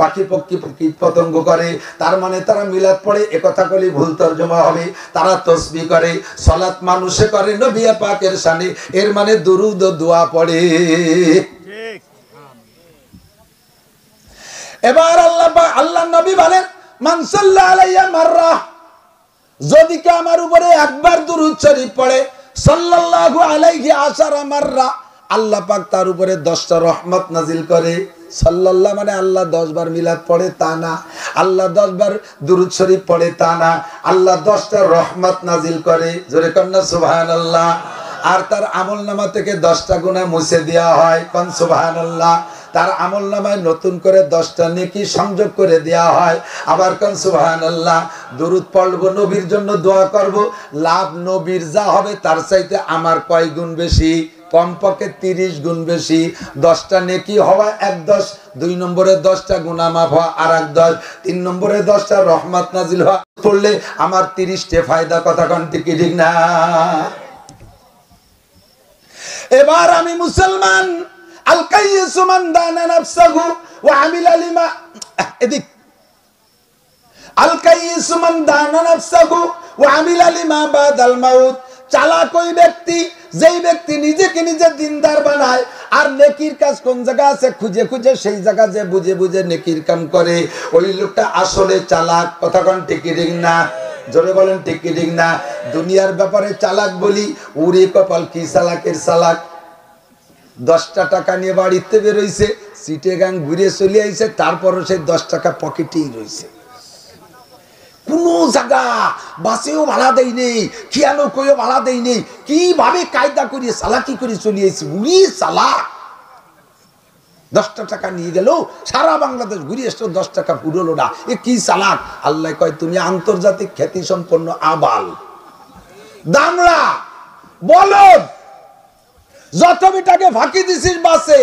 [SPEAKER 1] পাখি পক্ষী কীট পতঙ্গ করে তার মানে তারা মিলাদ পড়ে, একথা কইলে ভুল তরজমা হবে। তারা তাসবিহ করে। সালাত মানুষে করে নবী পাকের শানে, এর মানে দুরূদ ও দোয়া পড়ে। এবার আল্লাহ নবী বলেন মান সাল্লা আলাইয়া মাররা, যদি কেউ আমার উপরে একবার দুরূদ শরীফ পড়ে, সাল্লাল্লাহু আলাইহি আশারা মাররা, আল্লাহ পাক তার উপরে 10টা রহমত নাজিল করে। সাল্লাল্লাহ মানে আল্লাহ 10 বার মিলাদ পড়ে তা না, আল্লাহ 10 বার দুরূদ শরীফ পড়ে তা না, আল্লাহ 10টা রহমত নাজিল করে। জোরে কন্না সুবহানাল্লাহ। আর তার আমলনামা থেকে 10টা গুনাহ মুছে দেওয়া হয়, কোন সুবহানাল্লাহ। তার আমলনামায় নতুন করে 10টা নেকি সংযোগ করে দেওয়া হয়, আবার কোন সুবহানাল্লাহ। দুরূদ পড়ব, নবীর জন্য দোয়া করব, লাভ নবীর যা হবে তার চাইতে আমার কয় গুণ বেশি? কমপক্ষে 30 গুণ বেশি। 10টা নেকি হওয়া 1/10, 2 নম্বরে 10টা গুনাহ মাফ হওয়া আর 1/10, 3 নম্বরে 10টা রহমত নাজিল হওয়া, পড়লে আমার 30টে ফায়দা। কথা কোন ঠিক ঠিক না? এবার আমি মুসলমান, আল কাইয়িসু মান দানা নাফসাহু ওয়া আমিলা লিমা, এদিক, আল কাইয়িসু মান দানা নাফসাহু ওয়া আমিলা লিমা বাদাল মাউত। চালাক ওই ব্যক্তি যেই ব্যক্তি নিজেকে নিজে দিনদার বানায় আর নেকির কাজ কোন জায়গা আছে খুঁজে খুঁজে সেই জায়গা যে বুঝে বুঝে নেকির কাম করে, ওই লোকটা আসলে চালাক। কথা কোন ঠিক ঠিক না? জোরে বলেন ঠিক ঠিক না? দুনিয়ার ব্যাপারে চালাক বলি, উড়ে কপাল কি চালাকের চালাক। 10টা টাকা নিয়ে বাড়িতে বেরোইছে, চিটেগাং ঘুরে চলে আইছে, তারপরও সেই 10 টাকা পকেটেই রয়েছে। কোনো জায়গা বাসেও ভাড়া দেয় নেই, খেয়ানো কইও ভাড়া দেয় নেই, কিভাবে কায়দা করিয়ে চালাকি করে চলে আইছে। উড়ি চালাক। 10টা টাকা নিয়ে গেল, সারা বাংলাদেশ ঘুরে এসছো, 10 টাকা পুরোলো না, এ কি চালাক। আল্লাহ কয় তুমি আন্তর্জাতিক খ্যাতি সম্পন্ন আবাল, দামড়া, বলদ, যত বেটাকে ফাঁকি দিছিস বাসে,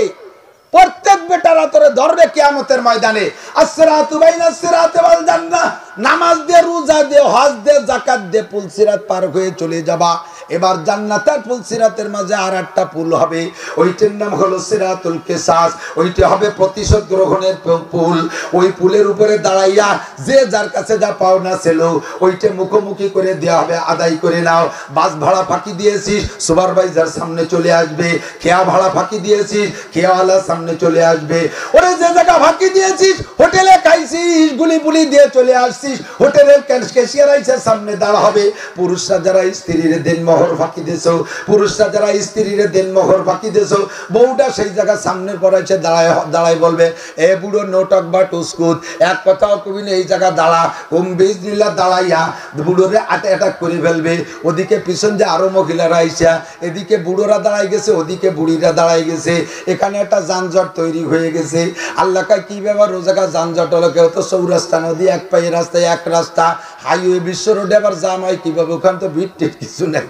[SPEAKER 1] প্রত্যেক বেটারা তোরে ধরবে কিয়ামতের ময়দানে। আসরাতু বাইনাস সিরাতি ওয়াল জান্নাহ, নামাজ দে, রোজা দে, হজ দে, যাকাত দে, পুল সিরাত পার হয়ে চলে যাবা। এবার জান্নাতের পুল সিরাতের মাঝে আর একটা পুল হবে, ওইটার নাম হলো সিরাতুল কিসাস। ওইটা হবে প্রতিশোধ গ্রহণের পুল। ওই পুলের উপরে দাঁড়াইয়া যে যার কাছে যা পাওনা ছিল ওইটা মুখোমুখি করে দেওয়া হবে, আদায় করে নাও। বাস ভাড়া ফাঁকি দিয়েছিস, সুপারভাইজার সামনে চলে আসবে। খেয়া ভাড়া ফাঁকি দিয়েছিস, খেয়াওয়ালা সামনে চলে আসবে। ওরে যে জায়গা ফাঁকি দিয়েছিস, হোটেলে খাইছিস, গুলি পুলি দিয়ে চলে আসছিস, হোটেলের ক্যাশিয়ার আইসে সামনে দাঁড়া হবে। পুরুষরা যারা স্ত্রীর দেনমোহর মোহর ফাঁকি দিয়েছো, পুরুষরা যারা স্ত্রীর দেন মোহর ফাঁকি দিয়েছো, বউটা সেই জায়গা সামনের পর এসে দাঁড়ায় বলবে, এ বুড়ো নোটক বা টুসকুত, এক কথাও কবি এই জায়গা দাঁড়া, বিজনিল্লাহ দাঁড়াইয়া বুড়োরে অ্যাটাক করে ফেলবে। ওদিকে পিছন যে আরো মহিলারা আইসা, এদিকে বুড়োরা দাঁড়াই গেছে, ওদিকে বুড়িরা দাঁড়াই গেছে, এখানে একটা যানজট তৈরি হয়ে গেছে। আল্লাহ কায় কি ব্যাপার, ও জায়গা যানজট হলো, কেউ তো চৌরাস্তা নদী, এক পায়ে রাস্তায় এক রাস্তা, হাইওয়ে বিশ্ব রোডে আবার জাম হয় কিভাবে, ওখানে তো ভিড় টিট কিছু নেই।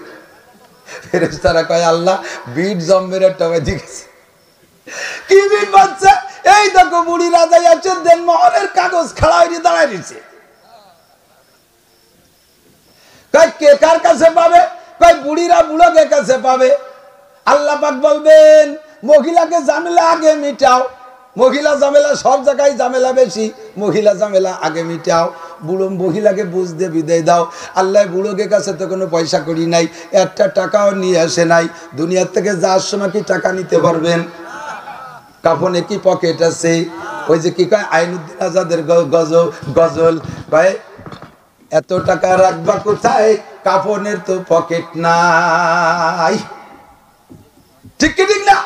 [SPEAKER 1] ফেরেশতারা কয় আল্লাহ ভিড় জম্মের টবে দিয়েছে, কি ভিড় বাচ্চা, এই দেখো বুড়ি রাজাই আছে, দেন মোহরের কাগজ খাড়া হয়ে দাঁড়ায় দিচ্ছে। কয় কে কার কাছে পাবে, কয় বুড়িরা বুড়োকে কাছে পাবে। আল্লাহ পাক বলবেন মহিলাকে ঝামেলা আগে মিটাও, মহিলা ঝামেলা সব জায়গায় ঝামেলা বেশি, মহিলা ঝামেলা আগে মিটাও, বুড়ো মহিলাকে বুঝতে বিদায় দাও। আল্লাহ বুড়োকে কাছে তো কোনো পয়সা করি নাই, একটা টাকাও নিয়ে আসে নাই, দুনিয়ার থেকে যাওয়ার সময় কি টাকা নিতে পারবেন? কাফনে কি পকেট আছে? ওই যে কি কয় আইনুদ্দিন আজাদের গজল কয়, এত টাকা রাখবা কোথায়, কাফনের তো পকেট নাই। ঠিক কি ঠিক না?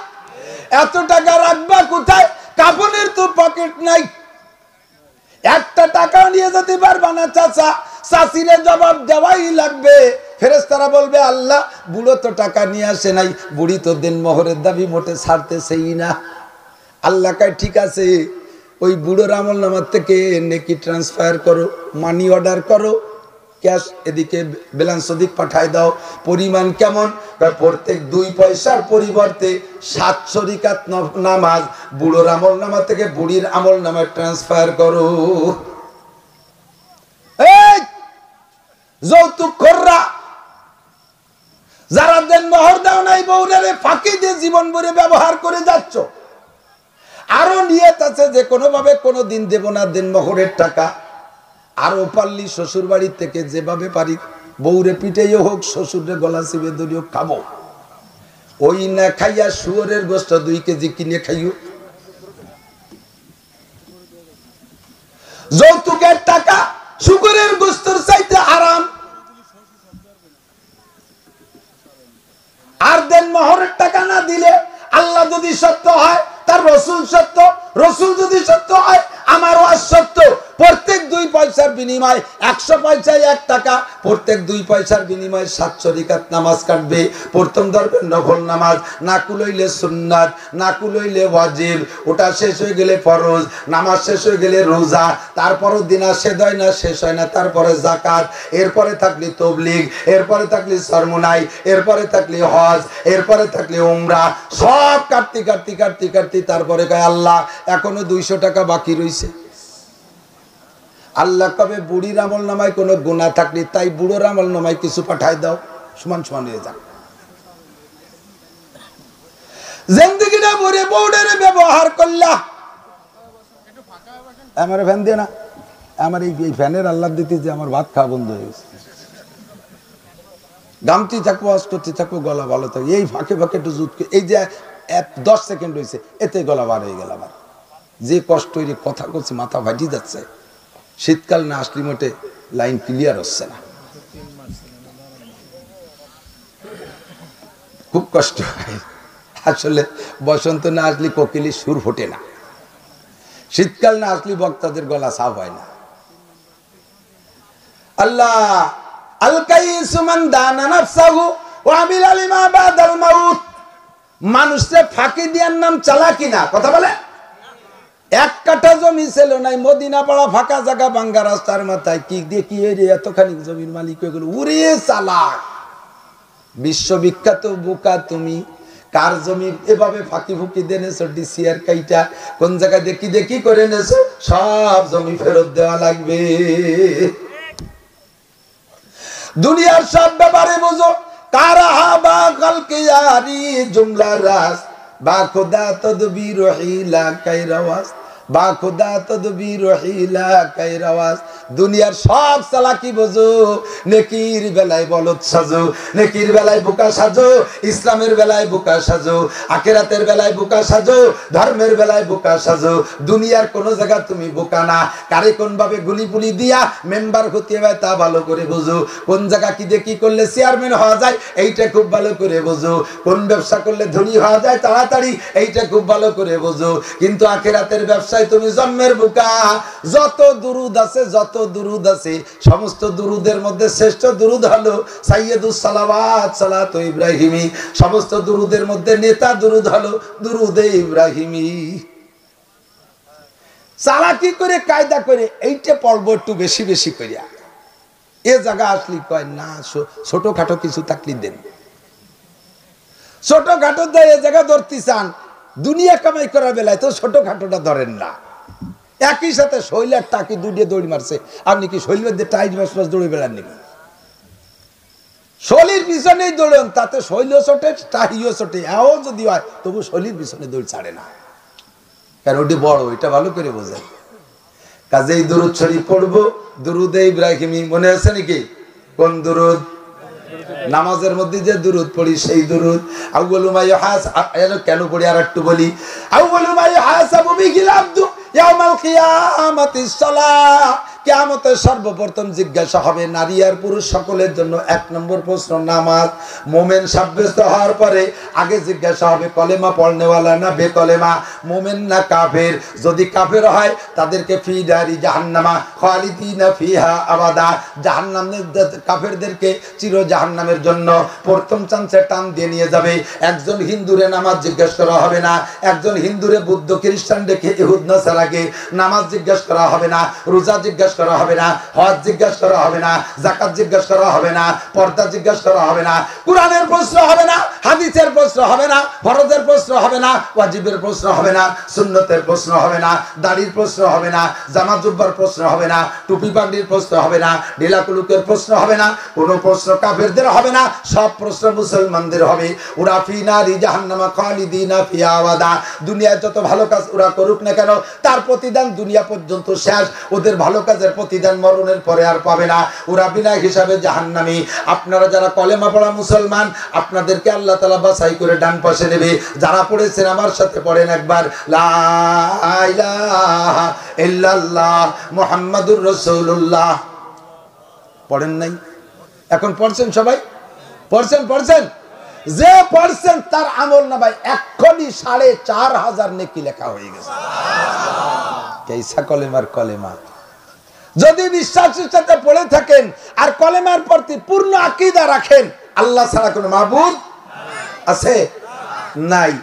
[SPEAKER 1] এত টাকা রাখবা কোথায়, কাফনের তো পকেট নাই। একটা টাকা নিয়ে যেতে পারবা না চাচা, চাচিরে জবাব দেওয়াই লাগবে। ফেরেশতারা বলবে আল্লাহ বুড়ো তো টাকা নিয়ে আসে নাই, বুড়ি তো দিন মোহরের দাবি মোটে ছাড়তেছেই না। আল্লাহ কয় ঠিক আছে, ওই বুড়োর আমল নামার থেকে নেকি ট্রান্সফার করো, মানি অর্ডার করো, ক্যাশ এদিকে ব্যালেন্স ওদিক পাঠায় দাও। পরিমাণ কেমন? প্রত্যেক 2 পয়সার পরিবর্তে 700 রাকাত নামাজ বুড়োর আমল নামা থেকে বুড়ির আমল নামায় ট্রান্সফার করো। এই যৌতুকখোররা যারা দেন মোহর দাও নাই, বউরে ফাঁকি দিয়ে জীবন ভরে ব্যবহার করে যাচ্ছ, আরো নিয়ত আছে যে কোনোভাবে কোনো দিন দেব না দেন মোহরের টাকা, আরো পারলি শ্বশুর বাড়ির থেকে যেভাবে পারি বউরে পিটাইও হোক, শ্বশুরে গলা চিবে ধরিও খাবো, ওই না খাইয়া শুয়োরের গোস্ত 2 কেজি কিনে খাইও। যৌতুকের টাকা শুকরের গোস্তর চাইতে হারাম। আর দেন মোহরের টাকা না দিলে আল্লাহ যদি সত্য হয়, তার রসুল সত্য, রসুল যদি সত্য হয়, আমার ওয়াজ সত্য। প্রত্যেক 2 পয়সার বিনিময় 100 পয়সায় 1 টাকা, প্রত্যেক 2 পয়সার বিনিময়ে 700 রাকাত নামাজ কাটবে। প্রথম ধরবেন নফল নামাজ, না কুলইলে সুন্নাত, না কুলইলে ওয়াজিব, ওটা শেষ হয়ে গেলে ফরজ, নামাজ শেষ হয়ে গেলে রোজা, তারপরও দিনা শেষ হয় না, শেষ হয় না, তারপরে যাকাত, এরপরে থাকলে তবলিগ, এরপরে থাকলে সরমুনাই, এরপরে থাকলে হজ, এরপরে থাকলে উমরা, সব কাটতে কাটতে কাটতে কাটতে তারপরে কয় আল্লাহ এখনো 200 টাকা বাকি রয়েছে। আল্লাহ কবে বুড়ির আমল নামায় কোনো গুনাহ থাকলে তাই বুড়োর আমল নামায় কিছু পাঠায় দাও, সমান সমান হয়ে যাক। জিন্দেগিটা ভরে বউডের ব্যবহার করলা। আমার ফ্যান দিয়ে না, আমার এই ফ্যানের আল্লাহ দিতে যে আমার ভাত খাওয়া বন্ধ হয়ে গেছে। গামতি থাকবো, আজ করতে থাকবো, গলা ভালো থাকবে, এই ফাঁকে ফাঁকে একটু জুতকে, এই যে 10 সেকেন্ড হয়েছে এতে গলা বার হয়ে গেল। আবার যে কষ্ট হয়ে কথা করছে মাথা ফাটি যাচ্ছে। শীতকাল না আসলে মোটে লাইন ক্লিয়ার হচ্ছে না, খুব কষ্ট হয়। আসলে বসন্ত না আসলে কোকিলের সুর ফোটে না, শীতকাল না আসলে বক্তাদের গলা সাফ হয় না। আল্লাহ আল কাইসু মান দানা নাফসাহু ওয়া আমিলা লিমা বাদাল মাউত। মানুষে ফাঁকি দেওয়ার নাম চালাকি না, কথা বলে। 1 কাঠা জমি ছিল নাই, মদিনা পাড়া ফাঁকা জায়গা, ভাঙ্গা রাস্তার মাথায়, কি দিয়ে কি এতখানি জমির মালিক হয়ে গেল, উরে চালাক। বিশ্ববিখ্যাত বোকা তুমি, কার জমি এভাবে ফাঁকি ফুকি দেনেছো, ডিসিআর কাইটা কোন জায়গায় দেখি দেখি করে নেছো, সব জমি ফেরত দেওয়া লাগবে। দুনিয়ার সব ব্যাপারে বুঝো, কারাহা বা কালকিয়ারি জুমলা রাস বা খোদা তদবির হিলা কাইরাওয়াস বা খুদা তদবির হিলা কায়রাওয়াজ দুনিয়ার সব চালাকি বোঝো নেকির বেলায় বলদ সাজো নেকির বেলায় বোকা সাজো ইসলামের বেলায় বোকা সাজো আখিরাতের বেলায় বোকা সাজো ধর্মের বেলায় বোকা সাজো দুনিয়ার কোন জায়গা তুমি বোকা না কারে কোন ভাবে গুলি পুলি দিয়া মেম্বার হতে হয় তা ভালো করে বুঝো কোন জায়গা কি দিয়ে কি করলে চেয়ারম্যান হওয়া যায় এইটা খুব ভালো করে বুঝো কোন ব্যবসা করলে ধনী হওয়া যায় তাড়াতাড়ি এইটা খুব ভালো করে বুঝো কিন্তু আখিরাতের ব্যবসায় তুমি জন্মের বোকা যত দুরুদ আছে সমস্ত দুরুদের মধ্যে শ্রেষ্ঠ দুরুদ হলো সাইয়্যিদুস সালাওয়াত সালাতু ইব্রাহিমী সমস্ত দুরুদের মধ্যে নেতা দুরুদ হলো দুরুদে ইব্রাহিমী চালাকি করে কায়দা করে এইটা পড়বো একটু বেশি বেশি করিয়া এ জায়গা আসলি কয় না ছোটখাটো কিছু থাকলি দেন ছোটখাটো দেয় এ জায়গা ধরতে চান দুনিয়া কামাই করার বেলায় তো ছোটখাটোটা ধরেন না একই সাথে শৈলের টাকি দুটিয়ে দৌড়ি মারছে আপনি কি শৈলের দিয়ে টাইট মাস দৌড়ে বেড়ান নাকি শৈলীর পিছনেই দৌড়েন তাতে শৈল ছোটে টাহিও ছোটে এও যদি হয় তবু শৈলীর পিছনে দৌড় ছাড়ে না কারণ ওটি বড় এটা ভালো করে বোঝায় কাজেই দুরুদ শরীফ পড়বো দুরুদে ইব্রাহিমী মনে আছে নাকি কোন দুরুদ নামাজের মধ্যে যে দুরুদ পড়ি সেই দুরুদ আউয়ালু মা ইউহাস কেন পড়ি আর একটু বলি আউয়ালু মা ইউহাসাবু বিহিল আবদু ইয়াউমাল কিয়ামাতিস সালাহ কিয়ামতে সর্বপ্রথম জিজ্ঞাসা হবে নারী আর পুরুষ সকলের জন্য এক নম্বর প্রশ্ন নামাজ মুমিন সাব্যস্ত হওয়ার পরে আগে জিজ্ঞাসা হবে কলেমা পড়নেওয়ালা না বেকলেমা মুমিন না কাফের যদি কাফের হয় তাদেরকে ফি দারি জাহান্নামা খালিদিনা ফিহা আবাদা জাহান্নামের কাফেরদেরকে চির জাহান্নামের জন্য প্রথম চান্সে টান দিয়ে নিয়ে যাবে একজন হিন্দুরে নামাজ জিজ্ঞাসা করা হবে না একজন হিন্দুরে বুদ্ধ খ্রিস্টান দেখে ইহুদ নাসারাকে নামাজ জিজ্ঞাসা করা হবে না রোজা জিজ্ঞাসা করা হবে না হজ জিজ্ঞাসা করা হবে না যাকাত জিজ্ঞাসা করা হবে না পর্দা জিজ্ঞাসা করা হবে না কুরআনের প্রশ্ন হবে না হাদিসের প্রশ্ন হবে না ফরজের প্রশ্ন হবে না ওয়াজিবের প্রশ্ন হবে না সুন্নতের প্রশ্ন হবে না দাড়ির প্রশ্ন হবে না জামা জুব্বার প্রশ্ন হবে না টুপি পাগড়ির প্রশ্ন হবে না ঢিলা কুলুকের প্রশ্ন হবে না কোনো প্রশ্ন কাফেরদের হবে না সব প্রশ্ন মুসলমানদের হবে ওরা ফি নারি জাহান্নামা খালিদিনা ফিহা আবাদা দুনিয়ায় যত ভালো কাজ ওরা করুক না কেন তার প্রতিদান দুনিয়া পর্যন্ত শেষ ওদের ভালো কাজের প্রতিদান মরণের পরে আর পাবে না ওরা বিনা হিসাবে জাহান্নামী আপনারা যারা কলেমা পড়া মুসলমান আপনাদেরকে আল্লাহ তাআলা বাছাই করে ডান পাশে নেবে যারা পড়েছেন আমার সাথে পড়েন একবার লা ইলাহা ইল্লাল্লাহ মুহাম্মাদুর রাসূলুল্লাহ পড়েন নাই এখন পড়ছেন সবাই পড়ছেন যে পড়ছেন তার আমল নামায় এক্ষুনি 4500 নেকি লেখা হয়ে গেছে কেইসা কলেমার কলেমা যদি বিশ্বাসের সাথে পড়ে থাকেন আর কলেমার প্রতি পূর্ণ আকীদা রাখেন আল্লাহ ছাড়া কোনো মাবুদ আছে নাই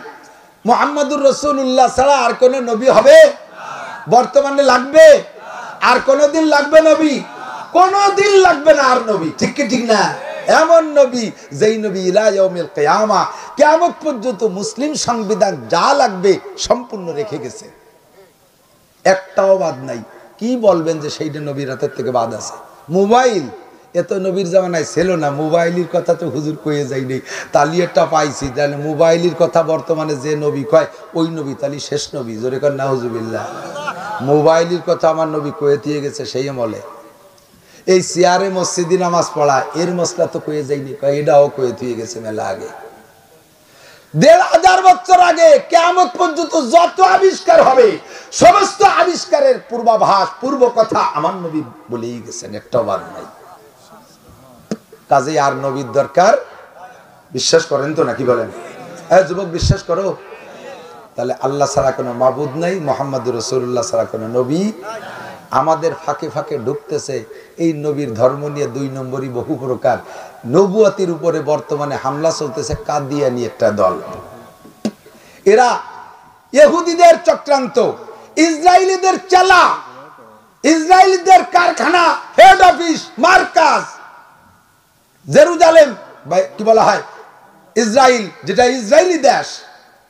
[SPEAKER 1] মুহাম্মাদুর রাসূলুল্লাহ ছাড়া আর কোন নবী হবে বর্তমানে লাগবে আর কোনদিন লাগবে নবী কোনদিন লাগবে না আর নবী ঠিক কি ঠিক না এমন নবী যেই নবী ইলা ইয়াউমিল কিয়ামা কিয়ামত পর্যন্ত মুসলিম সংবিধান যা লাগবে সম্পূর্ণ রেখে গেছে একটাও বাদ নাই কি বলবেন যে সেইটা নবীর হাতের থেকে বাদ আছে মোবাইল এত নবীর জামানায় ছিল না মোবাইলের কথা তো হুজুর কয়ে যায়নি তালিয়াটা পাইছি তাহলে মোবাইলের কথা বর্তমানে যে নবী কয় ওই নবী তালি শেষ নবী জোরে কর নাউজুবিল্লাহ মোবাইলের কথা আমার নবী কয়ে দিয়ে গেছে সেই আমলে এই সিয়ারে মসজিদে নামাজ পড়া এর মশলা তো কয়ে যায়নি কয় এটাও কয়ে দিয়ে গেছে মেলা আগে 1500 বছর আগে কিয়ামত পর্যন্ত যত আবিষ্কার হবে সমস্ত আবিষ্কারের পূর্বাভাস পূর্ব কথা আমার নবী বলেই গেছেন একটা বাদ নাই কাজে আর নবীর দরকার বিশ্বাস করেন তো নাকি বলেন হ্যাঁ যুবক বিশ্বাস করো তাহলে আল্লাহ ছাড়া কোনো মাবুদ নাই মুহাম্মদুর রাসূলুল্লাহ ছাড়া কোনো নবী আমাদের ফাঁকে ফাঁকে ঢুকতেছে এই নবীর ধর্ম নিয়ে 2 নম্বরই বহু প্রকার নবুয়তের উপরে বর্তমানে হামলা চলতেছে কাদিয়ানি একটা দল এরা ইহুদিদের চক্রান্ত ইসরায়েলিদের চালা ইসরায়েলিদের কারখানা হেড অফিস মার্কাজ জেরুজালেম কি বলা হয় ইসরায়েল যেটা ইসরায়েলি দেশ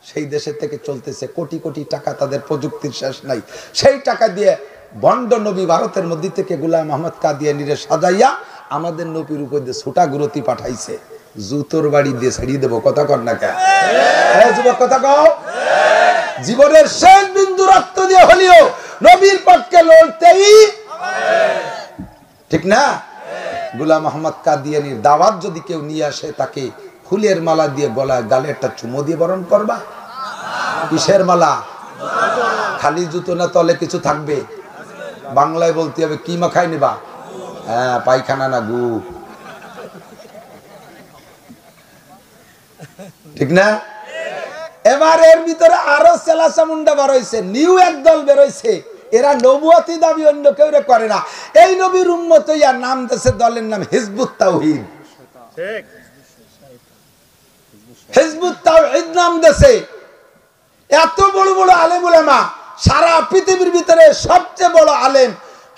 [SPEAKER 1] সেই দেশের থেকে চলতেছে কোটি কোটি টাকা তাদের প্রযুক্তির শেষ নাই সেই টাকা দিয়ে বন্ড নবী ভারতের মধ্যে থেকে গোলাম আহমদ কাদিয়ানিরে সাজাইয়া আমাদের নবীর উপর দিয়ে ছোটা গুরতি পাঠাইছে জুতোর বাড়ি দিয়ে ছাড়িয়ে দেবো কথা কর না কে যুবক কথা কও জীবনের শেষ বিন্দু রক্ত দিয়ে হলেও নবীর পক্ষে লড়তেই ঠিক না? গোলাম মোহাম্মদ কাদিয়ানীর দাওয়াত যদি কেউ নিয়ে আসে তাকে ফুলের মালা দিয়ে গলায় গালে একটা চুমো দিয়ে বরণ করবা? কিসের মালা? খালি জুতো না, তলে কিছু থাকবে? বাংলায় বলতে হবে কি মাখাই নিবা? হ্যাঁ, পায়খানা না গু, ঠিক না? এবার এর ভিতরে আরো সেলাসা মুন্ডা বার হয়েছে, নিউ একদল বেরোইছে। এরা নবুয়তি দাবি অন্য কেউ করে না। এই নবীর উম্মত হইয়া নাম দেশে দলের নাম হিজবুত তাওহীদ। হিজবুত তাওহীদ নাম দেশে এত বড় বড় আলেম উলামা, সারা পৃথিবীর ভিতরে সবচেয়ে বড় আলেম,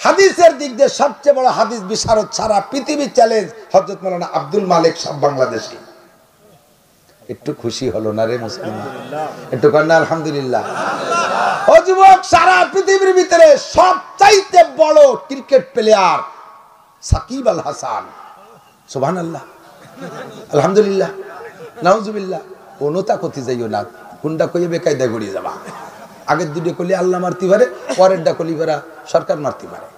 [SPEAKER 1] হাদিসের দিক দিয়ে সবচেয়ে বড় হাদিস বিশারদ, সারা পৃথিবী চ্যালেঞ্জ হযরত মাওলানা আব্দুল মালিক সাহেব বাংলাদেশী। একটু খুশি হলো না রে মুসলমান? একটু কন্যা আলহামদুলিল্লাহ। ও যুবক, সারা পৃথিবীর ভিতরে সবচাইতে বড় ক্রিকেট প্লেয়ার সাকিব আল হাসান। সুবহানাল্লাহ, আলহামদুলিল্লাহ, নাউজুবিল্লাহ। কোনটা কতি যাইও না, কোনটা কইয়ে বেকায়দা গড়িয়ে যাবা। আগের দুটো কলি আল্লাহ মারতে পারে, পরের ডা কলি বেরা সরকার মারতে পারে।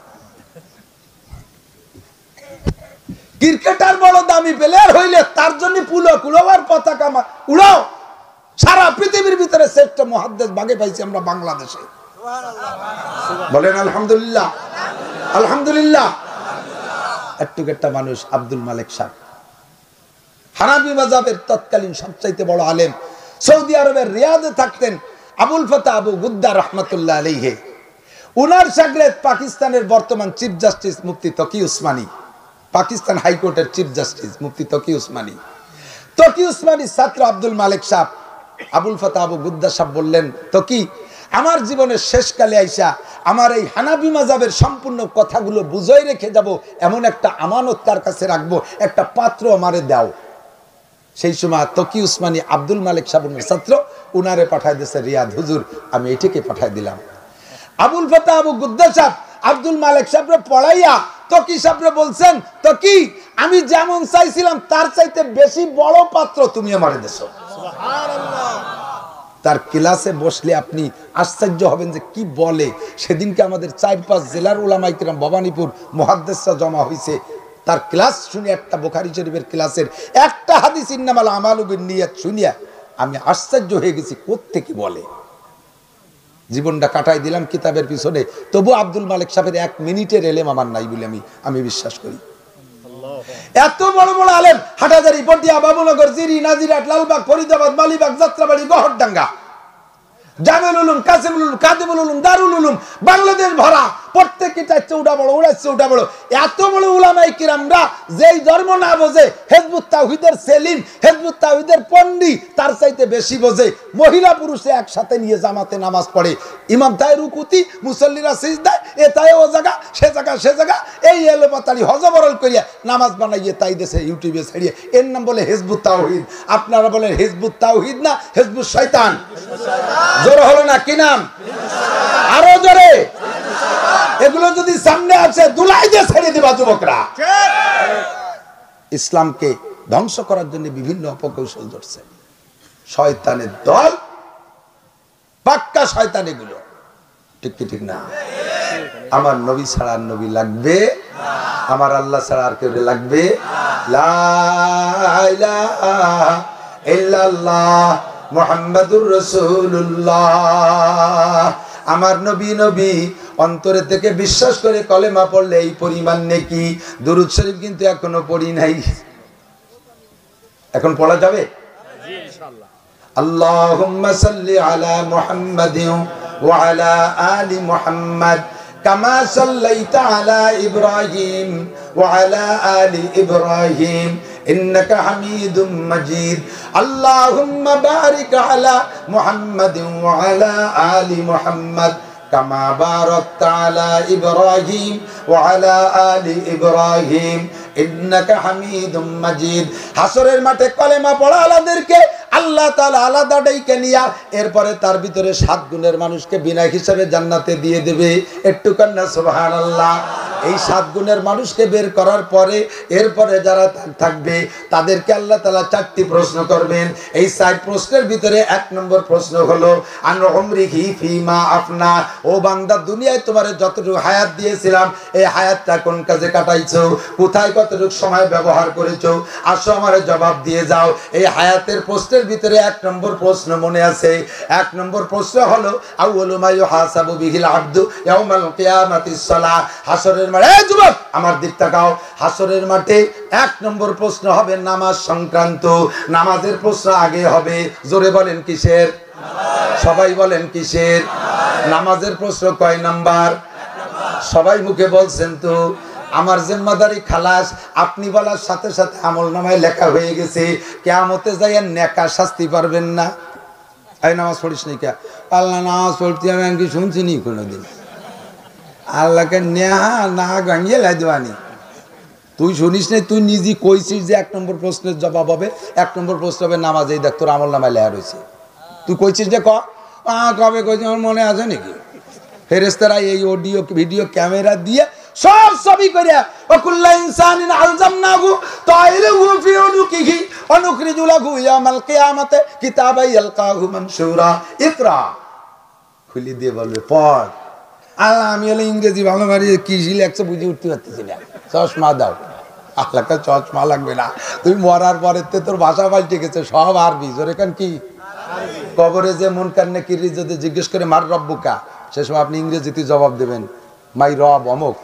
[SPEAKER 1] ক্রিকেটার বড় দামি প্লেয়ার হইলে তার জন্য পুলো কুলোবার পতাকা উড়াও। সারা পৃথিবীর ভিতরে শ্রেষ্ঠ মুহাদ্দিস ভাগে পাইছি আমরা বাংলাদেশে। বলেন আলহামদুলিল্লাহ, আলহামদুলিল্লাহ। একটু একটা মানুষ আব্দুল মালিক সাহেব, হানাফি মাযহাবের তৎকালীন সবচাইতে বড় আলেম, সৌদি আরবের রিয়াদে থাকতেন। আবুল ফাতাহ আবু গুদ্দা রাহমাতুল্লাহ আলাইহি, উনার শাগরেদ পাকিস্তানের বর্তমান চিফ জাস্টিস মুফতি তকি উসমানী, পাকিস্তান হাইকোর্টের চিফ জাস্টিস মুফতি তকি উসমানী। তকি উসমানী ছাত্র আব্দুল মালিক সাহেব আবুল ফাতাহ আবু গুদ্দা সাহেব বললেন, তকি, আমার জীবনের শেষকালে আইসা আমার এই হানাফি মাযহাবের সম্পূর্ণ কথাগুলো বুঝাই রেখে যাব, এমন একটা আমানত তার কাছে রাখবো, একটা পাত্র আমারে দাও। সেই সময় তকি উসমানী আব্দুল মালিক সাহেবের ছাত্র, উনারে পাঠায় দিয়েছে রিয়াদ। হুজুর, আমি এটাকে পাঠায় দিলাম। আবুল ফাতাহ আবু গুদ্দা সাহেব আব্দুল মালিক সাহেবরে পড়াইয়া তকি সাহেবরে বলছেন, তকি, আমি যেমন চাইছিলাম তার চাইতে বেশি বড় পাত্র তুমি আমারে দেছো। সুবহানাল্লাহ। তার ক্লাসে বসলে আপনি আশ্চর্য হবেন যে কি বলে। সেদিনকে আমাদের 4-5 জেলার উলামায়ে কিরাম ভবানীপুর মুহাদ্দিসরা জমা হইছে। তার ক্লাস শুনে, একটা বুখারী শরীফের ক্লাসের একটা হাদিস ইন্নামাল আমালু বিন্নিয়াত শুনিয়া আমি আশ্চর্য হয়ে গেছি, কোত্থেকে বলে। জীবনটা কাটাই দিলাম কিতাবের পিছনে, তবু আব্দুল মালিক সাহেবের 1 মিনিটের এলেম আমার নাই বলে আমি বিশ্বাস করি। এত বড় বড় আলেম, হাটাজারি, পটিয়া, বাবুনগর, জিরি, নাজিরাট, লালবাগ, ফরিদাবাদ, মালিবাগ, যাত্রাবাড়ি, গহরডাঙ্গা, জামিউল উলুম, কাসিমুল উলুম, কাদিমুল উলুম, দারুল উলুম, বাংলাদেশ ভরা, প্রত্যেকটা চাইতে উঠা বড়, উড়াচ্ছে উঠা বড়। এত বড় উলামায়ে কিরামরা যেই ধর্ম না বোঝে, হিজবুত তাওহীদের সেলিম, হিজবুত তাওহীদের পন্ডি তার চাইতে বেশি বোঝে। মহিলা পুরুষে একসাথে নিয়ে জামাতে নামাজ পড়ে, ইমাম তাই রুকুতি, মুসল্লিরা সিজদায়, এ তাই ও জায়গা, সে জায়গা সে জায়গা, এই এলোপাতাড়ি হজবরল করিয়া নামাজ বানাইয়ে তাই দেশে ইউটিউবে ছাড়িয়ে, এর নাম বলে হিজবুত তাওহীদ। আপনারা বলেন হিজবুত তাওহীদ না হিজবুত শয়তান? জোরে হলো না? কি নাম? আরো জোরে। এগুলো যদি সামনে আছে দুলাই দিয়ে ছেড়ে দিবা যুবকরা। ইসলামকে ধ্বংস করার জন্য বিভিন্ন অপকৌশল ধরছে শয়তানের দল, পাক্কা শয়তান এগুলো। ঠিক কি ঠিক না? আমার নবী ছাড়া আর নবী লাগবে, আমার আল্লাহ ছাড়া আর কেউ লাগবে? লা ইলাহা ইল্লাল্লাহ মুহাম্মাদুর রাসূলুল্লাহ। আমার নবী নবী অন্তরে থেকে বিশ্বাস করে কলেমা পড়লে এই পরিমাণ নেকি। দুরূদ শরীফ কিন্তু এখনো পড়ি নাই, এখন পড়া যাবে ইনশাআল্লাহ। আল্লাহুম্মা সাল্লি আলা মুহাম্মাদিন ওয়া আলা আলি মুহাম্মাদ কামা সাল্লাইতা আলা ইব্রাহিম ওয়া আলা আলি ইব্রাহিম ইন্নাকা হামিদুম মাজিদ। আল্লাহুম্মা বারিক আলা মুহাম্মাদিন ওয়া আলা আলি মুহাম্মাদ কামা বারাকতা আলা ইব্রাহিম ওয়া আলা আলি ইব্রাহিম ইন্নাকা হামিদুম মাজিদ। হাসরের মাঠে কলেমা পড়া আলাদেরকে আল্লাহ তাআলা আলাদা ডাইকে নিয়া এরপরে তার ভিতরে 7 গুণের মানুষকে বিনা হিসাবে জান্নাতে দিয়ে দেবে। একটু কান্না সুবহানাল্লাহ। এই 7 গুণের মানুষকে বের করার পরে এরপরে যারা থাকবে তাদেরকে আল্লাহ তাআলা 4টি প্রশ্ন করবেন। এই 4 প্রশ্নের ভিতরে 1 নম্বর প্রশ্ন হলো আন উমরিহি ফিমা আফনা, ও বান্দা দুনিয়ায় তোমারে যতটুকু হায়াত দিয়েছিলাম এই হায়াতটা কোন কাজে কাটাইছো, কোথায় কতটুকু সময় ব্যবহার করেছো, আসো আমারে জবাব দিয়ে যাও। এই হায়াতের প্রশ্নের ভিতরে 1 নম্বর প্রশ্ন মনে আছে। 1 নম্বর প্রশ্ন হলো আউয়ালু মা ইউহাসাবু বিহিল আবদু ইয়াউমাল কিয়ামাতিস সালাহ। হাসরের মাঠে, এই যুবক আমার দিক তাকাও, হাসরের মাঠে 1 নম্বর প্রশ্ন হবে নামাজ সংক্রান্ত। নামাজের প্রশ্ন আগে হবে। জোরে বলেন কিসের? সবাই বলেন কিসের? নামাজের প্রশ্ন কয় নাম্বার? সবাই মুখে বলছেন তো। আমার জিম্মাদারি খালাস। আপনি বলার সাথে সাথে আমলনামায় লেখা হয়ে গেছে, কিয়ামতে যাইয়া নেকা শাস্তি পারবেন না। এই নামাজ পড়িস নি কে? আল্লাহ নামাজ পড়তে আমি কি শুনছি নি কোনোদিন? আল্লাহকে নেহা না গাঙ্গিয়ে লাই দেওয়ানি। তুই শুনিস নাই, তুই নিজে কইছিস যে 1 নম্বর প্রশ্নের জবাব হবে, 1 নম্বর প্রশ্ন হবে নামাজ। এই দেখ তোর আমলনামায় লেখা রয়েছে, তুই কইছিস যে কবে কইছিস আমার মনে আছে নাকি? ফেরেশতারা এই অডিও ভিডিও ক্যামেরা দিয়ে সব ছবি করিয়া ওয়াকুল্লা ইনসানিন আলজামনাহু তাইরহু ফি উনুকিহি ওয়া নুখরিজু লাহু ইয়াউমাল কিয়ামাতি কিতাবান ইয়ালকাহু মানশুরা। ইকরা, খুলি দিয়ে বলবে পড়। আল্লাহ আমি হলে ইংরেজি ভালো মারি, কি লেখছে বুঝে উঠতে পারতেছি না, চশমা দাও। আল্লাহকে চশমা লাগবে না, তুই মরার পরে তোর ভাষা পাল্টে গেছে, সব আরবি। জোরে কান কি? কবরে যে মুনকার নাকির যদি জিজ্ঞেস করে মার রব্বুকা, সে সময় আপনি ইংরেজিতে জবাব দেবেন মাই রব অমুক।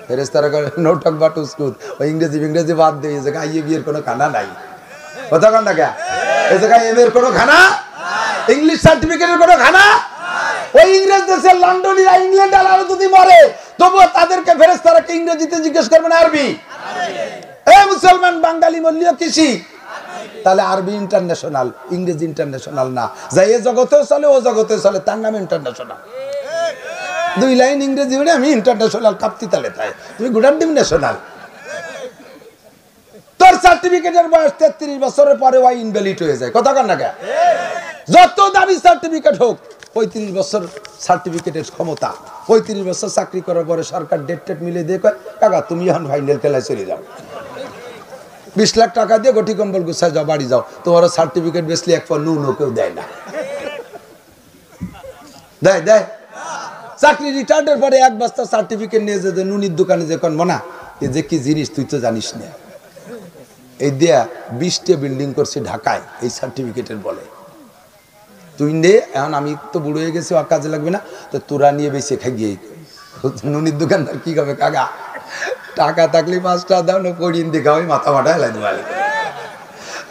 [SPEAKER 1] ফেরেশতারা করে নো টক বাট উস্কুত, ওই ইংরেজি বাদ দিয়ে এই জায়গায় আইয়ে বিয়ের কোনো খানা নাই। কথা কন না কে? এই জায়গায় এম এর কোনো খানা, ইংলিশ সার্টিফিকেটের কোনো খানা। ওই ইংরেজ দেশের লন্ডনীরা ইংল্যান্ড আলাদা যদি মরে তবুও তাদেরকে ফেরেশতারা কি ইংরেজিতে জিজ্ঞেস করবেন আরবি? এই মুসলমান বাঙালি মল্লিও কৃষি, তাহলে আরবি ইন্টারন্যাশনাল, ইংরেজি ইন্টারন্যাশনাল না। যাই এ জগতেও চলে ও জগতেও চলে, তার নাম ইন্টারন্যাশনাল। 2 লাইন ইংরেজি বলে আমি ইন্টারন্যাশনাল কাঁপতি তালে তাই, তুমি গুডার ডিম ন্যাশনাল। তোর সার্টিফিকেটের বয়স 33 বছরের পরে ওই ইনভ্যালিড হয়ে যায়। কথা কন না কে? যত দামি সার্টিফিকেট হোক, 35 বছর সার্টিফিকেটের ক্ষমতা। 35 বছর চাকরি করার পরে সরকার ডেট মিলে দিয়ে কয় কাকা তুমি এখন ফাইনাল খেলায় চলে যাও, 20 লাখ টাকা দিয়ে গটি কম্বল গুছায় যাও, বাড়ি যাও। তোমার সার্টিফিকেট বেসলে এক পর নুনও কেউ দেয় না। দেয় চাকরি রিটায়ার্ডের পরে 1 বস্তা সার্টিফিকেট নিয়ে যেতে নুনির দোকানে যে কোন মনা এ যে কি জিনিস তুই তো জানিস না। এই দেয়া 20টা বিল্ডিং করছে ঢাকায় এই সার্টিফিকেটের বলে। তুই নে, এখন আমি তো বুড়ো হয়ে গেছি, আর কাজে লাগবে না, তো তোরা নিয়ে বেশি খাই গিয়ে। নুনির দোকানদার কি হবে কাকা, টাকা থাকলে 5টা দাও না পড়িয়ে দেখা ওই মাথা মাথা হেলাই দেওয়া।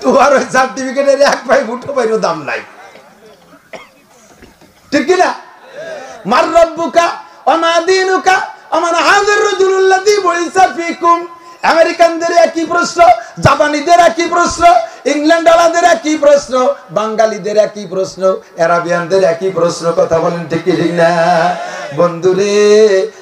[SPEAKER 1] তোমার ওই সার্টিফিকেটের 1 পাই ফুটো পাইরও দাম নাই, ঠিক কিনা? মার রব্বুকা ওয়া মা দীনুকা ওয়া মান হাযার রাজুলুল্লাযী বুইসা ফীকুম। আমেরিকানদের একই প্রশ্ন, জাপানিদের একই প্রশ্ন, ইংল্যান্ডওয়ালাদের একই প্রশ্ন, বাঙালিদের একই প্রশ্ন, আরাবিয়ানদের একই প্রশ্ন। কথা বলেন ঠিক কি ঠিক না? বন্ধুরে,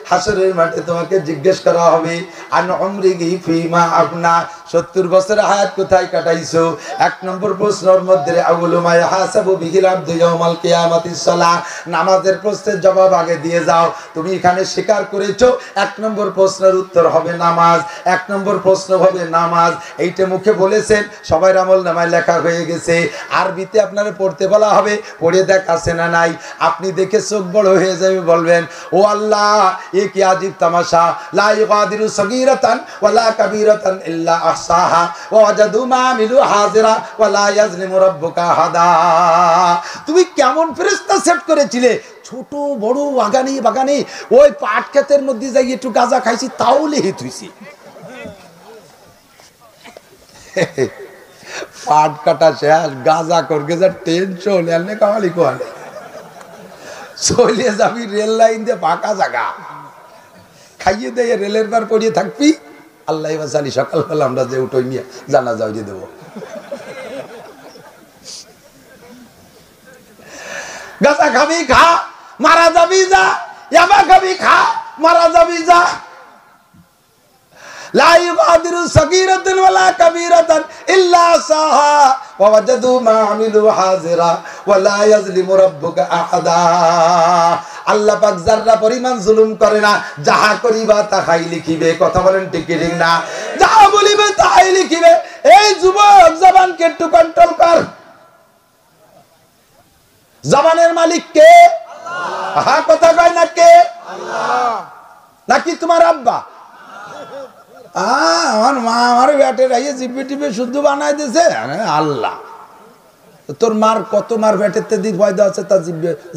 [SPEAKER 1] হাসরের মাঠে তোমাকে জিজ্ঞেস করা হবে আন উমরিহি ফিমা আফনা, 70 বছর হায়াত কোথায় কাটাইছো। 1 নম্বর প্রশ্নের মধ্যে আউয়ালু মা ইউহাসাবু বিহিল আবদু ইয়াউমাল কিয়ামাতিস সালাহ। নামাজের প্রশ্নের জবাব আগে দিয়ে যাও। তুমি এখানে স্বীকার করেছো 1 নম্বর প্রশ্নের উত্তর হবে নামাজ। 1 নম্বর প্রশ্ন হবে নামাজ। এইটা মুখে বলেছেন, সবাই আমলনামায় লেখা হয়ে গেছে। আরবিতে আপনারা পড়তে বলা হবে, পড়ে দেখ আছে না নাই। আপনি দেখে চোখ বড় হয়ে যাবে, বলবেন ও আল্লাহ এ কি আজীব তামাশা, লা ইগাদিরু সগীরাতান ওয়ালা কাবীরাতান ইল্লা আহসাহা ওয়া ওয়াজাদু মা আমিলু হাজিরা ওয়ালা ইয়াজলিমু রাব্বুকা আহাদা। তুমি কেমন ফেরেশতা সেট করেছিলে, ছোট বড় বাগানে ওই পাট ক্ষেতের মধ্যে যাই একটু গাঁজা খাইছি তাও লিখে থুইছি। পাট কাটা শেষ, গাঁজা করবে যা টেনশন, এনে কামালি কোয়ালে চলে যাবি রেল লাইন দিয়ে ফাঁকা জায়গা, খাইয়ে দিয়ে রেলের বার পড়িয়ে থাকবি। আল্লাহ জানি সকালবেলা আমরা যে উঠোই নিয়ে জানা যাও যে দেবো। গাঁজা খাবি খা, মারা যাবি যা, ইয়াবা খাবি খা, মারা যাবি যা। লা ইউগাদিরু সাগীরাতান ওয়ালা কাবীরাতান ইল্লা সাহা ওয়া ওয়াজাদু মা আমিলু হাজিরা ওয়া লা ইয়াজলিমু রাব্বুকা আহাদা। আল্লাহ পাক যারা পরিমাণ জুলুম করে না, যাহা করিবা তাহাই লিখিবে। কথা বলেন ঠিক কি ঠিক না? যাহা বলিবে তাহাই লিখিবে। এই যুবক, জবানকে একটু কন্ট্রোল কর। জবানের মালিক কে? আল্লাহ। হ্যাঁ, কথা কয় না কে? আল্লাহ। নাকি তোমার আব্বা? আমার মা আমার ব্যাটে রাইয়ে জিব্বে টিপে শুদ্ধ বানাই দিয়েছে। আল্লাহ। তোর মার কত মার ব্যাটের দিক ফয়দা আছে, তার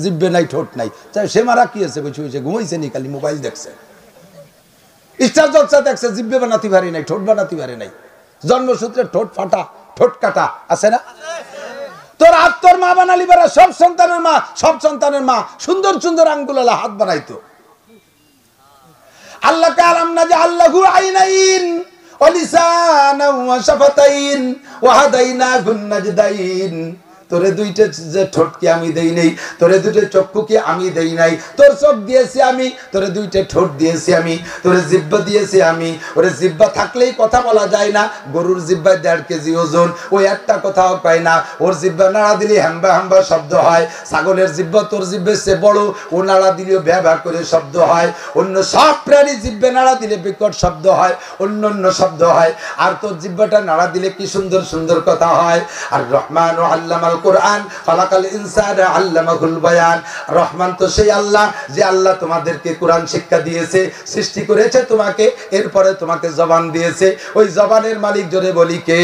[SPEAKER 1] জিব্বে নাই, ঠোঁট নাই। সে মারা কি আছে? বসে বসে ঘুমাইছে নি, খালি মোবাইল দেখছে, স্টার জলসা দেখছে, জিব্বে বানাতে পারি নাই, ঠোঁট বানাতে পারি নাই। জন্মসূত্রে ঠোঁট ফাটা, ঠোঁট কাটা আছে না? তোর হাত তোর মা বানালি পারা। সব সন্তানের মা, সব সন্তানের মা সুন্দর সুন্দর আঙ্গুলালা হাত বানাইতো। আল্লাহ কে আলাম না যে আল্লাহু আইনাইন ওয়া লিসানান ওয়া শাফাতাইন ওয়া হাদাইনাহুন নাজদাইন। তোরে দুইটা যে ঠোঁটকে আমি দেই নাই, তোরে দুইটা চক্ষুকে আমি দেই নাই। তোর চোখ দিয়েছি আমি, তোরে দুইটা ঠোঁট দিয়েছি আমি, তোরে জিহ্বা দিয়েছি আমি। ওরে জিহ্বা থাকলেই কথা বলা যায় না। গরুর জিহ্বায় 1.5 কেজি ওজন, ওই একটা কথাও পায় না। ওর জিহ্বা নাড়া দিলে হ্যাম্বা হ্যাম্বা শব্দ হয়। ছাগলের জিহ্বা তোর জিহ্বে সে বড়, ও নাড়া দিলেও ভ্যা ভ্যা করে শব্দ হয়। অন্য সব প্রাণী জিহ্বে নাড়া দিলে বিকট শব্দ হয়, অন্য অন্য শব্দ হয়। আর তোর জিহ্বাটা নাড়া দিলে কি সুন্দর সুন্দর কথা হয়। আর রহমান ও আল্লামাল কুরআন খালাকাল ইনসানা আল্লামাহুল বায়ান। রহমান তো সেই আল্লাহ যে আল্লাহ তোমাদেরকে কোরআন শিক্ষা দিয়েছে, সৃষ্টি করেছে তোমাকে, এরপরে তোমাকে জবান দিয়েছে। ওই জবানের মালিক জোরে বলি কে?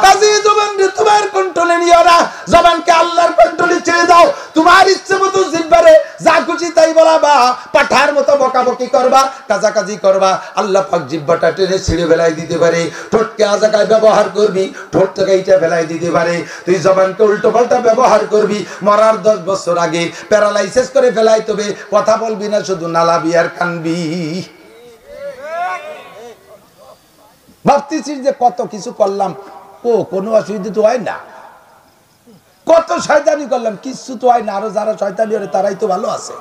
[SPEAKER 1] কাজী জবানকে তোমার কন্ট্রোলে নিও না, জবানকে আল্লাহর কন্ট্রোলে ছেড়ে দাও। তোমার ইচ্ছে মতো জিহ্বারে যা খুশি তাই বলাবা, পাঠার মতো বকাবকি করবা, কাজাকাজি করবা। আল্লাহ পাক জিহ্বাটা টেনে ছিঁড়ে ফেলাই দিতে পারে। ঠোঁটকে আজাকায় ব্যবহার করবি, ঠোঁটটাকে এইটা ফেলাই দিতে পারে। তুই জবানকে উল্টো পাল্টা ব্যবহার করবি, মরার 10 বছর আগে প্যারালাইসিস করে ফেলাই তবে কথা বলবি না, শুধু নালাবি আর কানবি। ভাবতেছিস যে কত কিছু করলাম, কোনো অসুবিধা তো হয় না। কত শয়তানি করলাম, কিছু তো হয় না। আরো যারা শয়তানি করে তারাই তো ভালো আছে।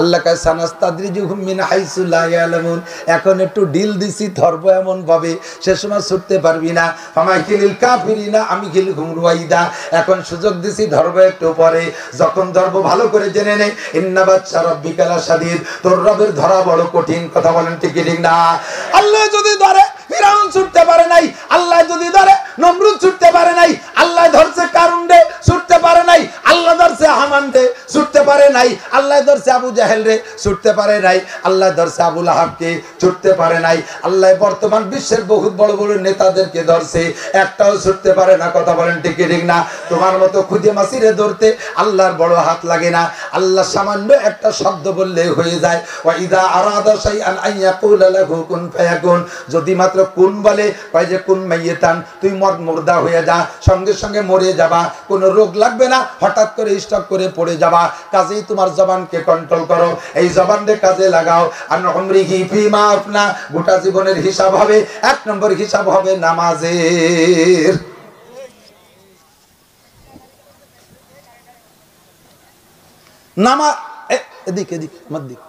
[SPEAKER 1] আল্লাহ কায় সানাস্তাদরিজুহুম মিন হাইসু লা ইয়ালামুন। এখন একটু ডিল দিছি, ধরবো এমন ভাবে সে সময় ছুটতে পারবি না। ফামাইকিলিল কাফিরিনা আমিকিলহুম রুয়াইদা। এখন সুযোগ দিছি, ধরবো একটু পরে। যখন ধরবো ভালো করে জেনে নে, ইন্না বাতশা রাব্বিকা লাশাদীদ। তোর রবের ধরা বড় কঠিন। কথা বলেন ঠিক ঠিক না? আল্লাহ যদি ধরে ফিরাউন ছুটতে পারে নাই, আল্লাহ যদি ধরে নমরুদ ছুটতে পারে নাই, আল্লাহ ধরছে কারুনরে ছুটতে পারে নাই, আল্লাহ ধরছে হামানরে ছুটতে পারে নাই, আল্লাহ ধরছে আবু জাহেল রে ছুটতে পারে নাই, আল্লাহ ধরছে আবু লাহাবকে ছুটতে পারে নাই, আল্লাহ বর্তমান বিশ্বের বহুত বড় বড় নেতাদেরকে ধরছে, একটাও ছুটতে পারে না। কথা বলেন ঠিক ঠিক না? তোমার মতো খুদে মাসিরে ধরতে আল্লাহর বড় হাত লাগে না। আল্লাহ সামান্য একটা শব্দ বললে হয়ে যায়। ওয়া ইযা আরাদা শাইআন আন ইয়াকুলা লাহু কুন ফায়াকুন। যদি মাত্র কুন বলে, কয় যে কুন মাইয়াতান, তুই মুর্দা হয়ে যা, সঙ্গে সঙ্গে মরে যাবা, কোনো রোগ লাগবে না, হঠাৎ করে স্ট্রোক করে পড়ে যাবা। কাজেই তোমার জবানকে কন্ট্রোল করো, এই জবানকে কাজে লাগাও। আর উমরিহি ফিমা আফনা, গোটা জীবনের হিসাব হবে। 1 নম্বর হিসাব হবে নামাজের। এদিক এদিক আমার দিক।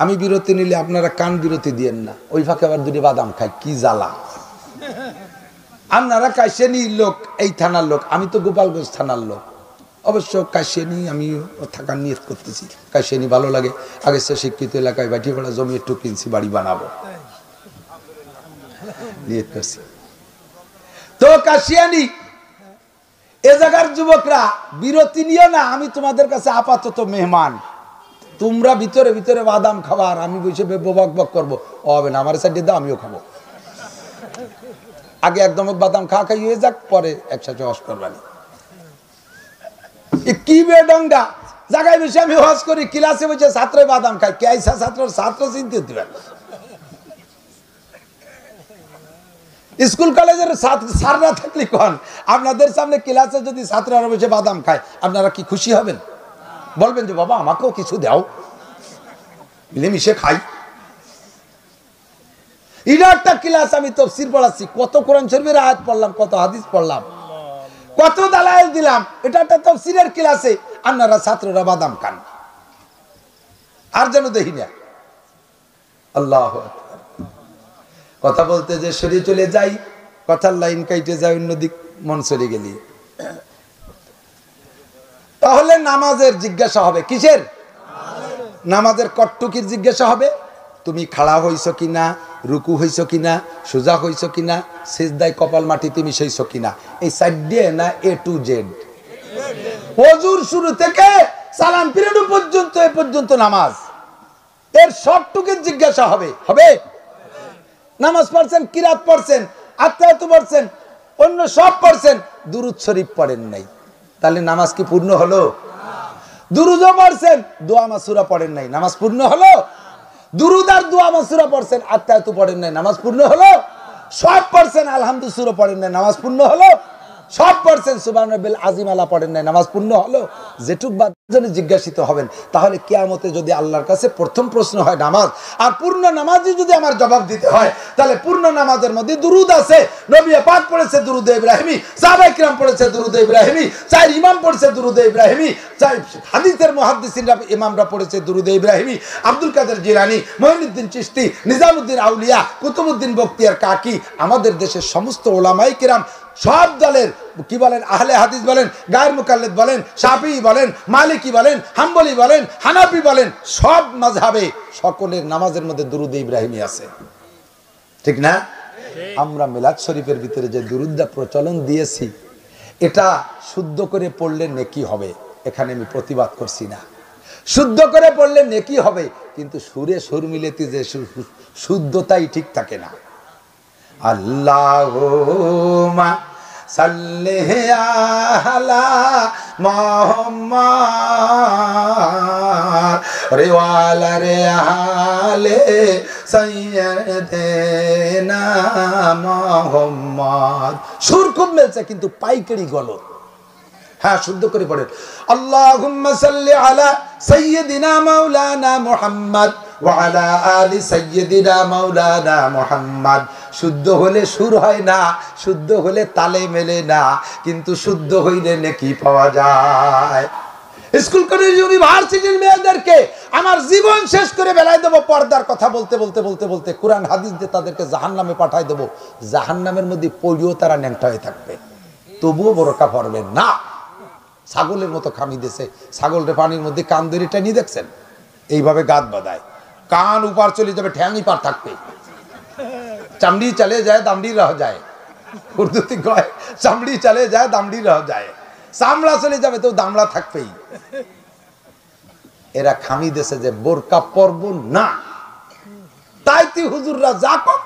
[SPEAKER 1] আমি বিরতি নিলে আপনারা কান বিরতি দিয়েন না। ওই ফাঁকে আবার 2 বাদাম খাই, কি জ্বালা। আপনারা কাশিয়ানি লোক, এই থানার লোক, আমি তো গোপালগঞ্জ থানার লোক। অবশ্য কাশিয়ানি আমি থাকার নিয়ত করতেছি, কাশিয়ানি ভালো লাগে। আগে সে শিক্ষিত এলাকায় বাটি ভাড়া জমি একটু কিনছি, বাড়ি বানাবো নিয়ত করছি। তো কাশিয়ানি এ জায়গার যুবকরা বিরতি নিও না। আমি তোমাদের কাছে আপাতত মেহমান। তোমরা ভিতরে ভিতরে বাদাম খাবার, আমি বসে বক বক করবো, হবে না। আমার সাইডে দাও, আমিও খাবো। আগে একদম বাদাম খাওয়া খাই হয়ে যাক, পরে একসাথে হজ করবানি। কি বেডঙ্গা জায়গায় বসে আমি হজ করি, ক্লাসে বসে ছাত্র বাদাম খাই। কে আইসা ছাত্র চিনতে দিবেন। স্কুল কলেজের স্যাররা থাকলে কন, আপনাদের সামনে ক্লাসে যদি ছাত্ররা বসে বাদাম খায়, আপনারা কি খুশি হবেন? বলবেন যে বাবা আমাকেও কিছু দাও, মিলেমিশে খাই। এটা একটা ক্লাস, আমি তাফসীর পড়াচ্ছি, কত কোরআন শরীফের আয়াত পড়লাম, কত হাদিস পড়লাম, কত দালাইল দিলাম। এটা একটা তাফসীরের ক্লাসে আপনারা ছাত্ররা বাদাম খান, আর যেন দেখি না। আল্লাহু আকবার। কথা বলতে যে সরে চলে যাই, কথার লাইন কাইটে যায় অন্যদিক, মন চলে গেলি। তাহলে নামাজের জিজ্ঞাসা হবে কিসের? নামাজের কট্টুকির জিজ্ঞাসা হবে, তুমি খাড়া হইছো কিনা, রুকু হইছো কিনা, সোজা হইছো কিনা, সিজদায় কপাল মাটিতে মিশাইছো কিনা। এই সাইডে না এ টু জেড, ওযুর শুরু থেকে সালাম পিরিয়ড পর্যন্ত, এ পর্যন্ত নামাজ, এর সবটুকুর জিজ্ঞাসা হবে। হবে? নামাজ পড়ছেন, কিরাত পড়ছেন, আত্মায়াত পড়ছেন, অন্য সব পড়ছেন, দুরূদ শরীফ পড়েন নাই, তাহলে নামাজ কি পূর্ণ হলো? দুরূদও পড়ছেন, দোয়া মাসুরা পড়েন নাই, নামাজ পূর্ণ হলো? দুরূদ আর দোয়া মাসুরা পড়ছেন, আত্মায়াত পড়েন নাই, নামাজ পূর্ণ হলো? সব পড়ছেন, আলহামদুলিল্লাহ সূরা পড়েন নাই, নামাজ পূর্ণ হলো? সব পড়ছেন, সুবহান রাব্বিল আযীম আলা পড়েন নাই, নামাজ পূর্ণ হলো? যেটুক বাদ জন্য জিজ্ঞাসিত হবেন। তাহলে কিয়ামতে যদি আল্লাহর কাছে প্রথম প্রশ্ন হয় নামাজ, আর পূর্ণ নামাজই যদি আমার জবাব দিতে হয়, তাহলে পূর্ণ নামাজের মধ্যে দুরূদ আছে। নবী পাক পড়েছে দুরূদে ইব্রাহিমী, সাহাবায়ে কিরাম পড়েছে দুরূদে ইব্রাহিমী, চার ইমাম পড়েছে দুরূদে ইব্রাহিমী, চার হাদিসের মুহাদ্দিসিনরা ইমামরা পড়েছে দুরূদে ইব্রাহিমী। আব্দুল কাদের জিলানী, মুঈনুদ্দিন চিশতি, নিজামউদ্দিন আউলিয়া, কুতুবউদ্দিন বখতিয়ার কাকি, আমাদের দেশের সমস্ত উলামায়ে কিরাম, সব দলের কি বলেন, আহলে হাদিস বলেন, গায়ের মুকাল্লিদ বলেন, শাফিঈ বলেন, মালিকি বলেন, হাম্বলি বলেন, হানাফি বলেন, সব মাযহাবে সকলের নামাজের মধ্যে দুরূদে ইব্রাহিমী আছে। ঠিক না? আমরা মিলাদ শরীফের ভিতরে যে দুরূদটা প্রচলন দিয়েছি, এটা শুদ্ধ করে পড়লে নেকি হবে, এখানে আমি প্রতিবাদ করছি না। শুদ্ধ করে পড়লে নেকি হবে, কিন্তু সুরে সুর মিলেতে যে শুদ্ধতাই ঠিক থাকে না। আল্লাহুম্মা সাল্লি আলা মুহাম্মাদ ওয়া আলা আলি সাইয়্যিদিনা মুহাম্মাদ। সুর খুব মিলছে, কিন্তু পাইকারি গলত। হ্যাঁ, শুদ্ধ করে পড়েন, আল্লাহুম্মা সাল্লি আলা সাইয়্যিদিনা মাওলানা মুহাম্মদ ওয়া আলা আলি সাইয়্যিদিনা মাওলানা মুহাম্মদ। শুদ্ধ হলে সুর হয় না, শুদ্ধ হলে তালে মেলে না, কিন্তু শুদ্ধ হইলে নেকি পাওয়া যায়। স্কুল কলেজ ইউনিভার্সিটির মেয়েদেরকে আমার জীবন শেষ করে বেলায় দেবো, পর্দার কথা বলতে বলতে বলতে বলতে কোরআন হাদিস দিয়ে তাদেরকে জাহান্নামে পাঠাই দেবো। জাহান্নামের মধ্যে পড়িও তারা ন্যাংটা হয়ে থাকবে, তবুও বোরকা পরবেন না। ছাগলের মতো খামি দিয়েছে, ছাগলটা পানির মধ্যে কান ধরে টানিয়ে দেখছেন, এইভাবে গাত বাঁধায়, কান উপার চলে যাবে, ঠ্যাংই পার থাকবে, চামড়ি চলে যায় দামড়ি রহ যায়, উর্দুতে কয় চামড়ি চলে যায় দামড়ি রহ যায়, চামড়া চলে যাবে তো দামড়া থাকবেই। এরা খামি দেশে যে বোরকা পরব না, তাই তুই হুজুররা যা কর,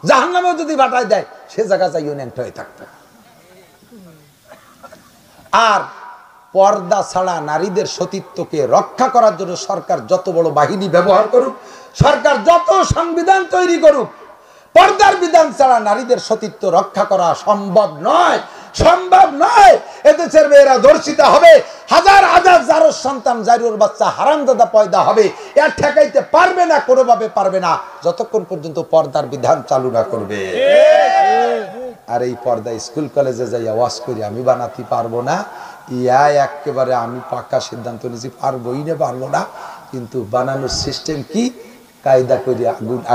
[SPEAKER 1] জাহান্নামেও যদি বাটায় দেয়, সে জায়গা যাইও ন্যাংটা হয়ে থাকবে। আর পর্দা ছাড়া নারীদের সতীত্বকে রক্ষা করার জন্য সরকার যত বড় বাহিনী ব্যবহার করুক, সরকার যত সংবিধান তৈরি করুক, পর্দার বিধান ছাড়া নারীদের সতীত্ব রক্ষা করা সম্ভব নয়, সম্ভব নয়। এদেশের মেয়েরা ধর্ষিতা হবে, হাজার হাজার জারোর সন্তান, জারোর বাচ্চা হারামজাদা পয়দা হবে, এর ঠেকাইতে পারবে না, কোনোভাবে পারবে না, যতক্ষণ পর্যন্ত পর্দার বিধান চালু না করবে। আর এই পর্দা স্কুল কলেজে যাই ওয়াজ করি আমি বানাতে পারবো না, ইয়া একেবারে আমি পাক্কা সিদ্ধান্ত নিয়েছি, পারবোই না, পারবো না। কিন্তু বানানোর সিস্টেম কি? কায়দা করে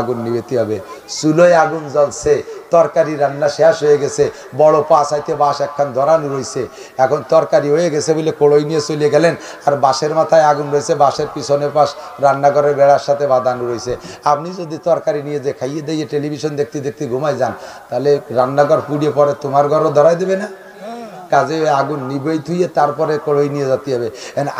[SPEAKER 1] আগুন নিবেতে হবে। চুলোয় আগুন জ্বলছে, তরকারি রান্না শেষ হয়ে গেছে, বড় পাশ আইতে বাঁশ একখান ধরানো রয়েছে, এখন তরকারি হয়ে গেছে বলে কড়ই নিয়ে চলে গেলেন, আর বাঁশের মাথায় আগুন রয়েছে, বাঁশের পিছনে পাশ রান্নাঘরের বেড়ার সাথে বাঁধানো রয়েছে। আপনি যদি তরকারি নিয়ে যে খাইয়ে দিয়ে টেলিভিশন দেখতে দেখতে ঘুমাই যান, তাহলে রান্নাঘর পুড়িয়ে পরে তোমার ঘরও ধরাই দেবে না? কাজে আগুন নিবেই থুইয়ে তারপরে কড়ই নিয়ে যেতে হবে।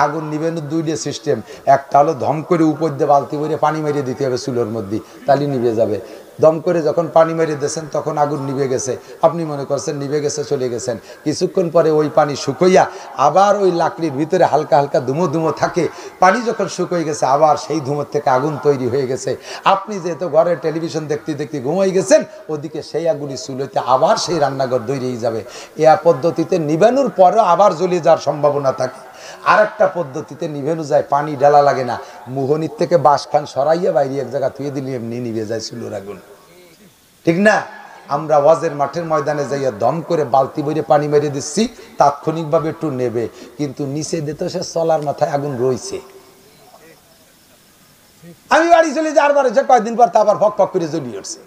[SPEAKER 1] আগুন নিবেন দুইটা সিস্টেম, একটা হলো ধম করে উপর দিয়ে বালতি ভরে পানি মেরে দিতে হবে চুলোর মধ্যে, তাহলে নিভে যাবে। দম করে যখন পানি মেরে দিয়েছেন তখন আগুন নিভে গেছে, আপনি মনে করছেন নিভে গেছে, চলে গেছেন। কিছুক্ষণ পরে ওই পানি শুকোইয়া আবার ওই লাকড়ির ভিতরে হালকা হালকা ধুমো ধুমো থাকে, পানি যখন শুকোই গেছে আবার সেই ধুমোর থেকে আগুন তৈরি হয়ে গেছে। আপনি যেহেতু ঘরে টেলিভিশন দেখতে দেখতে ঘুমাই গেছেন, ওদিকে সেই আগুনই চুলোতে আবার সেই রান্নাঘর দৌড়েই যাবে। এ পদ্ধতিতে নিবানোর পরেও আবার জ্বলিয়ে যাওয়ার সম্ভাবনা থাকে। আর একটা পদ্ধতিতে নিভেনো যায়, পানি ডালা লাগে না, মুহনির থেকে বাঁশখান সরাইয়া বাইরে এক জায়গা থুয়ে দিলে এমনি নিভে যায় চুলোর আগুন। ঠিক না? আমরা ওয়াজের মাঠের ময়দানে যাইয়া দম করে বালতি বইরে পানি মেরে দিচ্ছি, তাৎক্ষণিকভাবে একটু নেবে, কিন্তু নিচে দিতে সে চলার মাথায় আগুন রয়েছে। আমি বাড়ি চলে যাওয়ার পরে কয়েকদিন পর তা আবার ফক ফক করে জ্বলিয়ে উঠছে।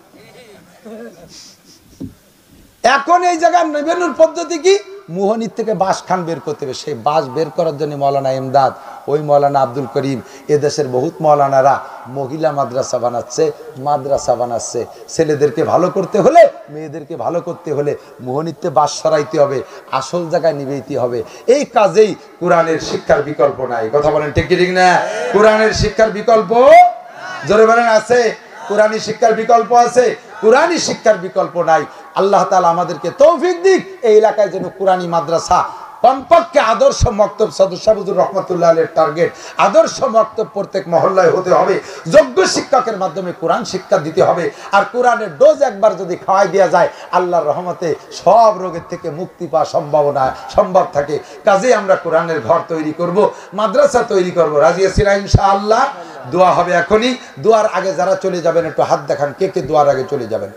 [SPEAKER 1] এখন এই জায়গায় নিবেদন পদ্ধতি কি, মোহনীর থেকে বাঁশ খান বের করতে হবে। সেই বাঁশ বের করার জন্য মৌলানা ইমদাদ, ওই মৌলানা আব্দুল করিম, এদেশের বহুত মৌলানারা মহিলা মাদ্রাসা বানাচ্ছে। ছেলেদেরকে ভালো করতে হলে, মেয়েদেরকে ভালো করতে হলে মোহনীতে বাঁশ সরাইতে হবে, আসল জায়গায় নিবেইতে হবে। এই কাজেই কোরআনের শিক্ষার বিকল্প নাই। কথা বলেন ঠিক কি ঠিক না? কোরআনের শিক্ষার বিকল্প জোরে বলেন আছে? কোরআনী শিক্ষার বিকল্প আছে? কোরআনী শিক্ষার বিকল্প নাই। আল্লাহ তাআলা আমাদেরকে তৌফিক দিক, এই এলাকায় যেন কোরআনী মাদ্রাসা কমপক্ষে আদর্শ মক্তব, সদস্য হুজুর রহমাতুল্লাহ আলাইহির টার্গেট আদর্শ মক্তব প্রত্যেক মহল্লায় হতে হবে। যোগ্য শিক্ষকের মাধ্যমে কোরআন শিক্ষা দিতে হবে। আর কোরআনের ডোজ একবার যদি খাওয়াই দেওয়া যায়, আল্লাহর রহমতে সব রোগের থেকে মুক্তি পাওয়া সম্ভব থাকে। কাজেই আমরা কোরআনের ঘর তৈরি করব, মাদ্রাসা তৈরি করব। রাজি আছি না ইনশাআল্লাহ? দোয়া হবে এখনই। দোয়ার আগে যারা চলে যাবেন একটু হাত দেখান, কে কে দোয়ার আগে চলে যাবেন?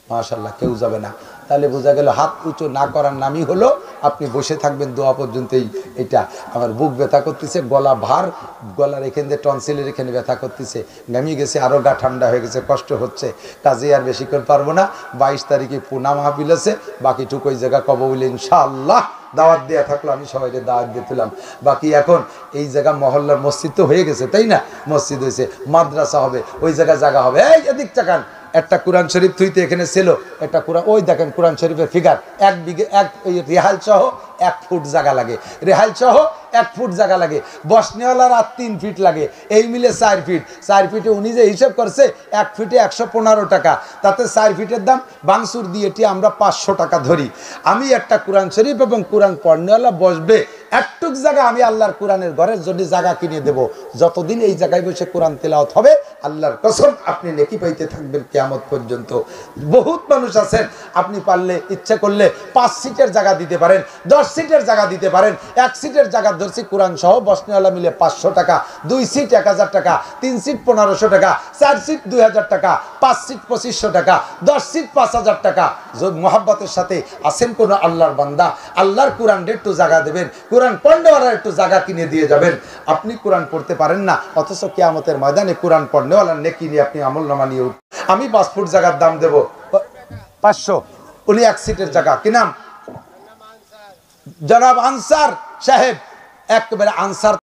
[SPEAKER 1] মাশাআল্লাহ, কেউ যাবে না। তাহলে বোঝা গেল হাত উঁচু না করার নামই হলো আপনি বসে থাকবেন দোয়া পর্যন্তই। এটা আমার বুক ব্যথা করতেছে, গলা ভার, গলার এখান দিয়ে টনসিলের এখানে ব্যথা করতেছে, ঘামিয়ে গেছে, আরও গা ঠান্ডা হয়ে গেছে, কষ্ট হচ্ছে। কাজে আর বেশি করে পারবো না। 22 তারিখে পুনা মাহফিল আছে, বাকিটুকু ওই জায়গা কব বলে ইনশাআল্লাহ দাওয়াত দেওয়া থাকলো, আমি সবাইকে দাওয়াত দিয়েছিলাম। বাকি এখন এই জায়গা মহল্লার মসজিদ তো হয়ে গেছে, তাই না? মসজিদ হয়েছে, মাদ্রাসা হবে, ওই জায়গা হবে। এই এদিক চাকান, একটা কোরআন শরীফ থুইতে এখানে ছিল, একটা কোরআন, ওই দেখেন কোরআন শরীফের ফিগার, 1 বিঘে, রেহাল সহ 1 ফুট জায়গা লাগে, রেহাল সহ 1 ফুট জায়গা লাগে, বসনেওয়ালার আর 3 ফিট লাগে, এই মিলে 4 ফিট। 4 ফিটে উনি যে হিসাব করছে 1 ফিটে 115 টাকা, তাতে 4 ফিটের দাম বাংসুর দিয়ে এটি আমরা 500 টাকা ধরি। আমি একটা কোরআন শরীফ এবং কোরআন পড়নেওয়ালা বসবে একটুক জায়গা, আমি আল্লাহর কোরআনের ঘরের জন্য জায়গা কিনে দেব। যতদিন এই জায়গায় বসে কোরআন তেলাওয়াত হবে, আল্লাহর কসম আপনি নেকি পাইতে থাকবেন কিয়ামত পর্যন্ত। বহুত মানুষ আছেন, আপনি পারলে ইচ্ছা করলে 5 সিটের জায়গা দিতে পারেন, 10 সিটের জায়গা দিতে পারেন। 1 সিটের জায়গা ধরছি কোরআন সহ বসনেওয়ালা মিলে 500 টাকা, 2 সিট 1000 টাকা, 3 সিট 1500 টাকা, 4 সিট 2000 টাকা, 5 সিট 2500 টাকা, 10 সিট 5000 টাকা। যদি মোহাব্বতের সাথে আসেন কোনো আল্লাহর বান্দা, আল্লাহর কোরআন একটু জায়গা দেবেন, কোরআন পড়নেওয়ালা একটু জায়গা কিনে দিয়ে যাবেন। আপনি কোরআন পড়তে পারেন না, অথচ কিয়ামতের ময়দানে কোরআন পড়নেওয়ালার নেকি নিয়ে আপনি আমলনামা নিয়ে উঠবেন। আমি 5 ফুট জায়গার দাম দেব 500, উনি 1 সিটের জায়গা। কি নাম? জনাব আনসার সাহেব, একেবারে আনসার।